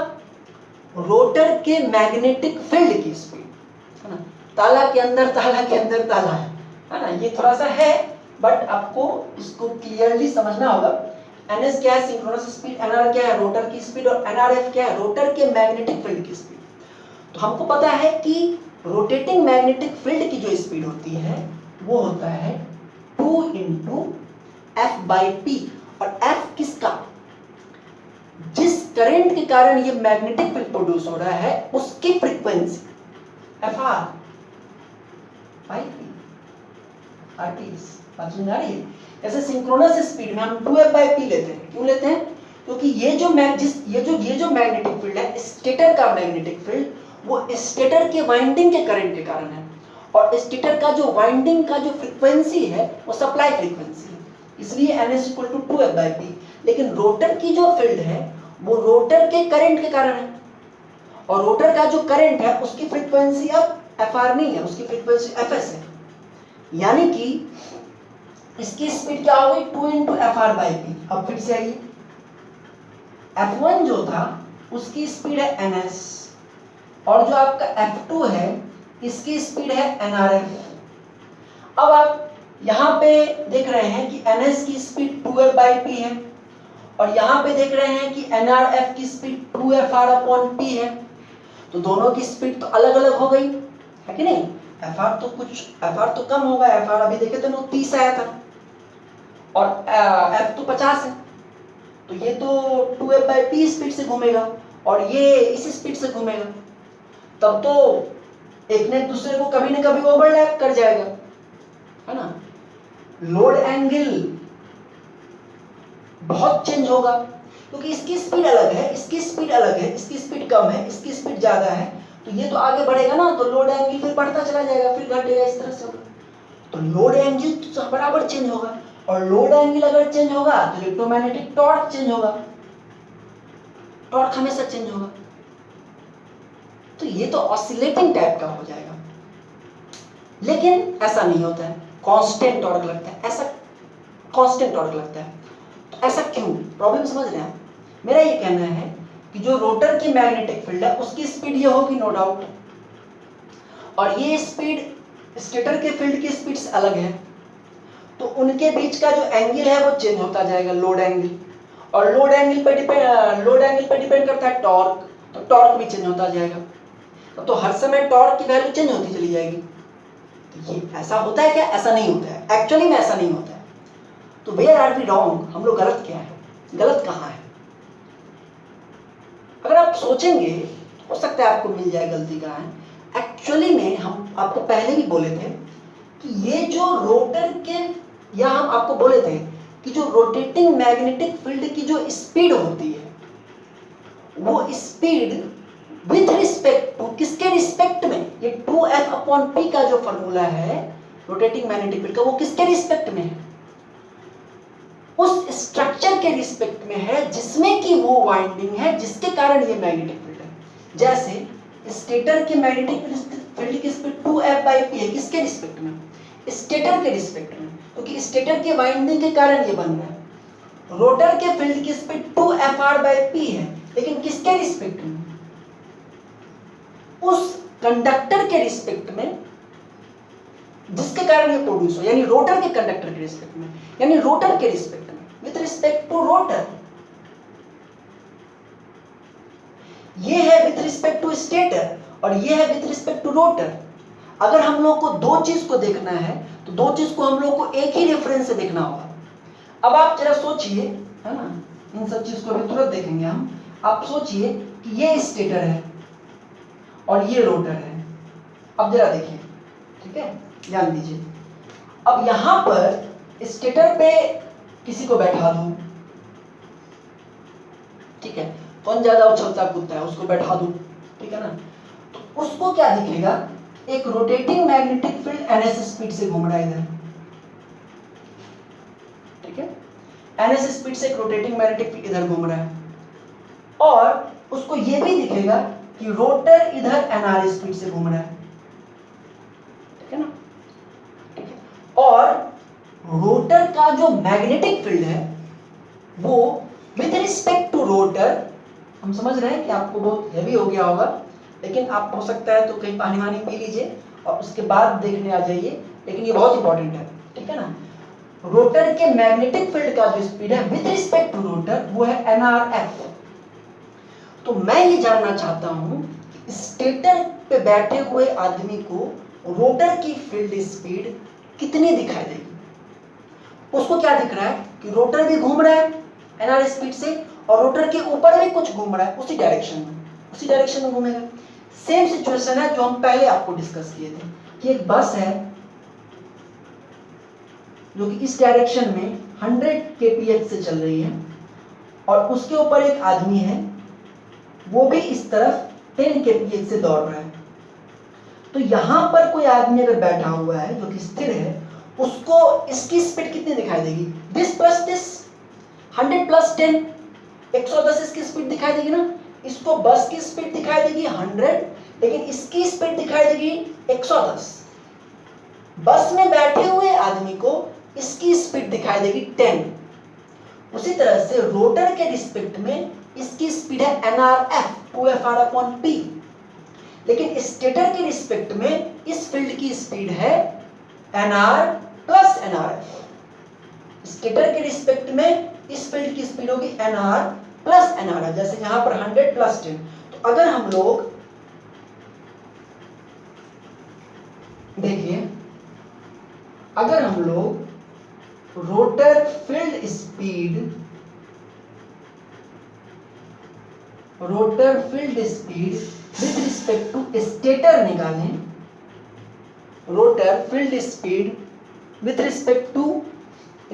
रोटर के मैग्नेटिक फील्ड की स्पीड, है ना। ताला के अंदर ताला के अंदर ताला है ना, ये थोड़ा सा है बट आपको इसको क्लियरली समझना होगा। NS क्या है, सिंक्रोनस स्पीड, NR क्या है, रोटर की स्पीड, और NRF क्या है, रोटर के मैग्नेटिक फील्ड की स्पीड। तो हमको पता है कि रोटेटिंग मैग्नेटिक फील्ड की जो स्पीड होती है वो होता है 2 into F by P, और F किसका, जिस करंट के कारण ये मैग्नेटिक फील्ड प्रोड्यूस हो रहा है उसकी frequency FR by P, RTS, बात समझ आ रही है। जैसे सिंक्रोनस स्पीड में हम 2F by P लेते हैं, क्यों लेते हैं, क्योंकि ये जो मैग्नेटिक फील्ड है, स्टेटर का मैग्नेटिक फील्ड, वो स्टेटर के वाइंडिंग के करंट के कारण है, और स्टेटर का जो वाइंडिंग का जो फ्रीक्वेंसी है वो सप्लाई फ्रीक्वेंसी है, इसलिए NS equal to 2F by P। लेकिन रोटर की जो फील्ड है वो रोटर के करंट के कारण है, और रोटर का जो करंट है उसकी फ्रीक्वेंसी अब FR नहीं है, उसकी फ्रीक्वेंसी FS है, यानी कि इसकी स्पीड क्या हो गई, 2 into FR by P। अब फिर से आइए, F1 जो था उसकी स्पीड है NS, और जो आपका F2 है इसकी स्पीड है NRF। अब आप यहाँ पे देख रहे हैं कि NS की स्पीड 2F by P है, और यहाँ पे देख रहे हैं कि NRF की स्पीड 2FR upon P है, तो दोनों की स्पीड तो अलग अलग हो गई, है कि नहीं। FR तो कम होगा, FR अभी देखे थे ना 30 आया था, और F तो 50 है, तो ये तो 2F by P स्पीड से घूमेगा और ये इस स्पीड से घूमेगा, तब तो एक ने दूसरे को कभी न कभी ओवरलैप कर जाएगा, है ना। लोड एंगल बहुत चेंज होगा, क्योंकि इसकी स्पीड अलग है, इसकी स्पीड अलग है, इसकी स्पीड कम है, इसकी स्पीड ज्यादा है, तो ये तो आगे बढ़ेगा ना, तो लोड एंगल फिर बढ़ता चला जाएगा, फिर घटेगा, इस तरह से होगा। तो लोड एंगल तो बराबर चेंज होगा, और लोड एंगल अगर चेंज होगा तो इलेक्ट्रोमैग्नेटिक टॉर्क चेंज होगा, टॉर्क हमेशा चेंज होगा, तो ये तो ऑसिलेटिंग टाइप का हो जाएगा। लेकिन ऐसा नहीं होता है, कांस्टेंट टॉर्क लगता है, ऐसा कांस्टेंट टॉर्क लगता है। तो ऐसा क्यों, प्रॉब्लम समझ रहे हैं। मेरा ये कहना है कि जो रोटर की मैग्नेटिक फील्ड है उसकी स्पीड ये होगी नो डाउट, और ये स्पीड स्टेटर के फील्ड की स्पीड से अलग है, तो उनके बीच का जो एंगल है वो चेंज होता जाएगा, लोड एंगल, और लोड एंगल पे डिपेंड करता है टॉर्क, तो टॉर्क भी चेंज होता जाएगा, तो हर समय टॉर्क की वैल्यू चेंज होती चली जाएगी। तो ये ऐसा होता है क्या, ऐसा नहीं होता है, एक्चुअली में ऐसा नहीं होता है। तो वेयर आर वी रॉन्ग, हम लोग गलत क्या है, गलत कहाँ है। अगर आप सोचेंगे हो सकता है आपको मिल जाए गलती कहाँ है। एक्चुअली में हम आपको पहले भी बोले थे कि ये जो रोटर के, या हम आपको बोले थे कि जो रोटेटिंग मैग्नेटिक फील्ड की जो स्पीड होती है वो स्पीड विथ रिस्पेक्ट टू, किसके रिस्पेक्ट में, ये 2F/P का जो फॉर्मूला है रोटेटिंग मैग्नेटिक फील्ड का, वो किसके रिस्पेक्ट में है, उस स्ट्रक्चर के रिस्पेक्ट में है जिसमें कि वो वाइंडिंग है जिसके कारण ये मैग्नेटिक फील्ड है। जैसे स्टेटर के मैग्नेटिक फील्ड की स्पीड 2F/P है, किसके रिस्पेक्ट में, स्टेटर के रिस्पेक्ट में, क्योंकि स्टेटर के वाइंडिंग के कारण ये बन रहा है। रोटर के फील्ड की स्पीड 2Fr/P है, लेकिन किसके रिस्पेक्ट में, उस कंडक्टर के रिस्पेक्ट में जिसके कारण ये प्रोड्यूस हो, यानी रोटर के कंडक्टर के रिस्पेक्ट में, यानी रोटर के रिस्पेक्ट में, विथ रिस्पेक्ट टू रोटर। ये है विथ रिस्पेक्ट टू स्टेटर और ये है विथ रिस्पेक्ट टू रोटर। अगर हम लोग को दो चीज को देखना है तो दो चीज को हम लोग को एक ही रेफरेंस से देखना होगा। अब आप जरा सोचिए, है ना, इन सब चीज को अभी तुरंत देखेंगे हम। आप सोचिए कि ये स्टेटर है और ये रोटर है। अब जरा देखिए, ठीक है, ध्यान दीजिए। अब यहां पर स्टेटर पे किसी को बैठा दूं, ठीक है, कौन ज्यादा उछलता कूदता है उसको बैठा दूं, ठीक है ना, तो उसको क्या दिखेगा, एक rotating magnetic field ns speed से घूम रहा है इधर, ठीक है, ns स्पीड से एक रोटेटिंग मैग्नेटिक फील्ड इधर घूम रहा है, और उसको ये भी दिखेगा कि रोटर इधर nr स्पीड से घूम रहा है, ठीक है ना, ठीक है। और रोटर का जो मैग्नेटिक फील्ड है वो विद रिस्पेक्ट टू रोटर, हम समझ रहे हैं कि आपको बहुत हैवी हो गया होगा, लेकिन आप हो सकता है तो कहीं पानी वानी पी लीजिए और उसके बाद देखने आ जाइए, लेकिन ये बहुत इंपॉर्टेंट है, ठीक है ना। रोटर के मैग्नेटिक फील्ड का जो स्पीड है विद रिस्पेक्ट टू रोटर वो है nrf। तो मैं ये जानना चाहता हूं कि स्टेटर पे बैठे हुए आदमी को रोटर की फील्ड स्पीड कितनी दिखाई देगी। उसको क्या दिख रहा है कि रोटर भी घूम रहा है nr स्पीड से और रोटर के ऊपर भी कुछ घूम रहा है उसी डायरेक्शन में घूमेगा। सेम सिचुएशन है जो हम पहले आपको डिस्कस किए थे कि एक बस है जो कि इस डायरेक्शन में 100 kph से चल रही है और उसके ऊपर एक आदमी है वो भी इस तरफ 10 kph से दौड़ रहा है। तो यहां पर कोई आदमी अगर बैठा हुआ है जो कि स्थिर है, उसको इसकी स्पीड कितनी दिखाई देगी, दिस प्लस दिस, 100 प्लस 10, 110 इसकी स्पीड दिखाई देगी ना। इसको बस की स्पीड दिखाई देगी 100, लेकिन इसकी स्पीड दिखाई देगी 110। बस में बैठे हुए आदमी को इसकी स्पीड दिखाई देगी 10। उसी तरह से रोटर के रिस्पेक्ट में इसकी स्पीड है nrf, 2Fr/P, लेकिन स्टेटर के रिस्पेक्ट में इस फील्ड की स्पीड है nr प्लस nrf। स्टेटर के रिस्पेक्ट में इस फील्ड की स्पीड होगी nr प्लस nr, जैसे यहां पर 100 प्लस 10। तो अगर हम लोग देखिए, अगर हम लोग rotor field speed with respect to stator निकालें, rotor field speed with respect to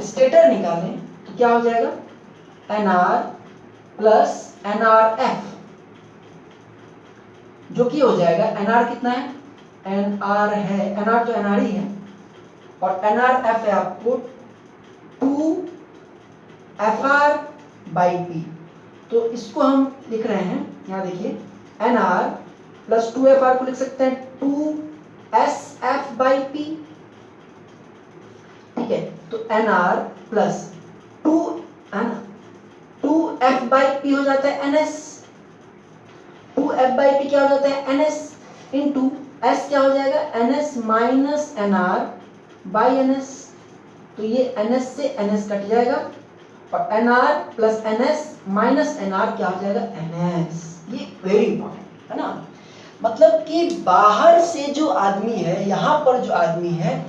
stator निकालें, तो क्या हो जाएगा, nr प्लस nrf, जो कि हो जाएगा nr कितना है, nr है, nr तो nr ही है, और nrf है आपको 2Fr/P। तो इसको हम लिख रहे हैं, यहां देखिए, nr प्लस 2Fr को लिख सकते हैं 2SF/P, ठीक है। तो nr प्लस 2F/P हो जाता है ns, 2F/P क्या हो जाता है ns, इंटू s क्या हो जाएगा, ns minus nr by ns। तो ये ns से ns कट जाएगा और nr plus ns minus nr क्या हो जाएगा, ns। ये वेरी इंपॉर्टेंट है ना, मतलब कि बाहर से जो आदमी है, यहां पर जो आदमी है,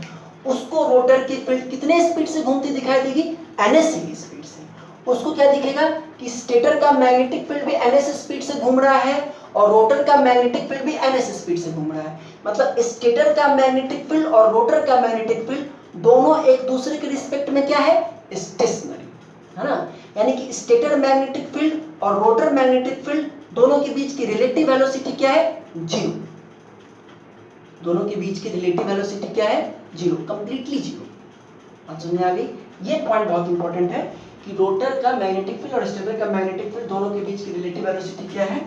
उसको रोटर की फील्ड कितने स्पीड से घूमती दिखाई देगी, ns की स्पीड से। उसको क्या दिखेगा कि स्टेटर का मैग्नेटिक फील्ड भी ns स्पीड से घूम रहा है और रोटर का मैग्नेटिक फील्ड भी ns स्पीड से घूम रहा है। मतलब स्टेटर का मैग्नेटिक फील्ड और रोटर का मैग्नेटिक फील्ड दोनों एक दूसरे के रिस्पेक्ट में क्या है, स्टेशनरी, है ना। यानी कि स्टेटर मैग्नेटिक फील्ड और रोटर मैग्नेटिक फील्ड दोनों के बीच की रिलेटिव वेलोसिटी क्या है? 0। दोनों के बीच की रिलेटिव वेलोसिटी क्या है? 0, कंप्लीटली 0। बात समझ में आ गई? ये पॉइंट बहुत इंपॉर्टेंट है कि रोटर का मैग्नेटिक फील्ड और स्टेटर का मैग्नेटिक फील्ड दोनों के बीच की रिलेटिव वेलोसिटी क्या है?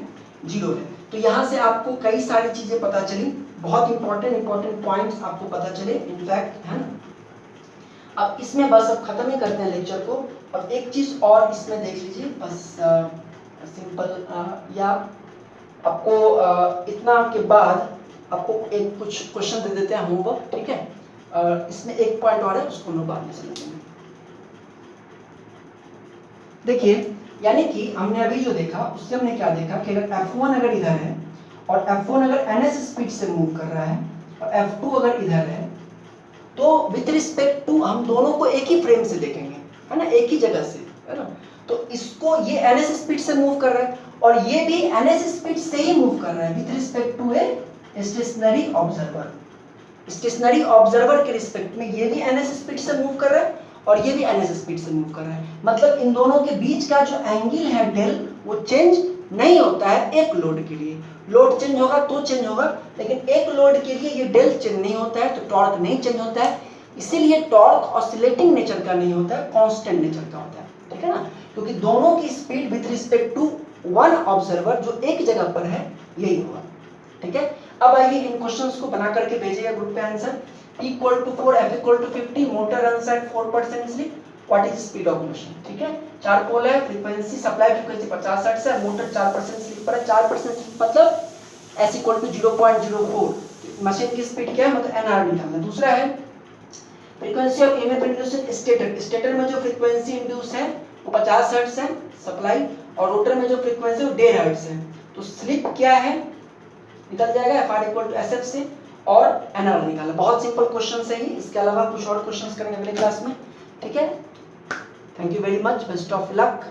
0 है। तो यहाँ से आपको कई सारी चीजें पता चली, बहुत इंपॉर्टेंट पॉइंट्स आपको पता चले इनफैक्ट, है ना। अब इसमें बस अब खत्म ही करते हैं लेक्चर को। और एक चीज और इसमें देख लीजिए बस, सिंपल या आपको इतना के बाद आपको एक कुछ क्वेश्चन दे देते हैं होमवर्क, ठीक है। इसमें एक पॉइंट और है, उसको हम लोग बाद में समझेंगे। देखिए, यानी कि हमने अभी जो देखा उससे हमने क्या देखा कि अगर F1 अगर इधर है और F1 अगर ns स्पीड से मूव कर रहा है और F2 अगर इधर है, तो विथ रिस्पेक्ट टू हम दोनों को एक ही फ्रेम से देखेंगे, है ना, एक ही जगह से, है ना। तो इसको ये ns स्पीड से मूव कर रहा है और ये भी ns स्पीड से ही मूव कर रहा है with respect to a stationary observer. Stationary observer के रिस्पेक्ट में ये भी ns स्पीड से मूव कर रहा है और ये भी ns स्पीड से मूव कर रहा है। मतलब इन दोनों के बीच का जो एंगल है डेल, वो चेंज नहीं होता है एक लोड के लिए। लोड चेंज होगा तो चेंज होगा, लेकिन एक लोड के लिए ये डेल चेंज नहीं होता है, तो टॉर्क नहीं चेंज होता है। इसीलिए टॉर्क ऑसिलेटिंग नेचर का नहीं होता है, कांस्टेंट नेचर का होता है, ठीक है ना। क्योंकि दोनों की speed with respect to one observer जो एक जगह पर है यही होगा, ठीक है। अब आइए इन क्वेश्चंस को बना करके भेजिएगा ग्रुप पे answer. equal to 4, f equal to 50, motor runs at 4% slip, what is speed of motion, ठीक है। 4 पोल है, फ्रीक्वेंसी सप्लाई फ्रीक्वेंसी 50 हर्ट्ज है, मोटर 4% स्लिप पर है। 4% स्लिप मतलब s equal to 0.04, मशीन की स्पीड क्या है, मतलब nr निकालना है। दूसरा है frequency of EMF induce in stator. Stator में जो फ्रीक्वेंसी इंड्यूस है वो 50 हर्ट्ज है सप्लाई, और रोटर में जो फ्रीक्वेंसी है वो 1.5 हर्ट्ज है। तो स्लिप क्या है निकल जाएगा fr equal to sf से, और nr निकालना। बहुत सिंपल क्वेश्चन है ये, इसके अलावा कुछ और क्वेश्चंस करेंगे अगले क्लास में, ठीक है। Thank you very much, best of luck.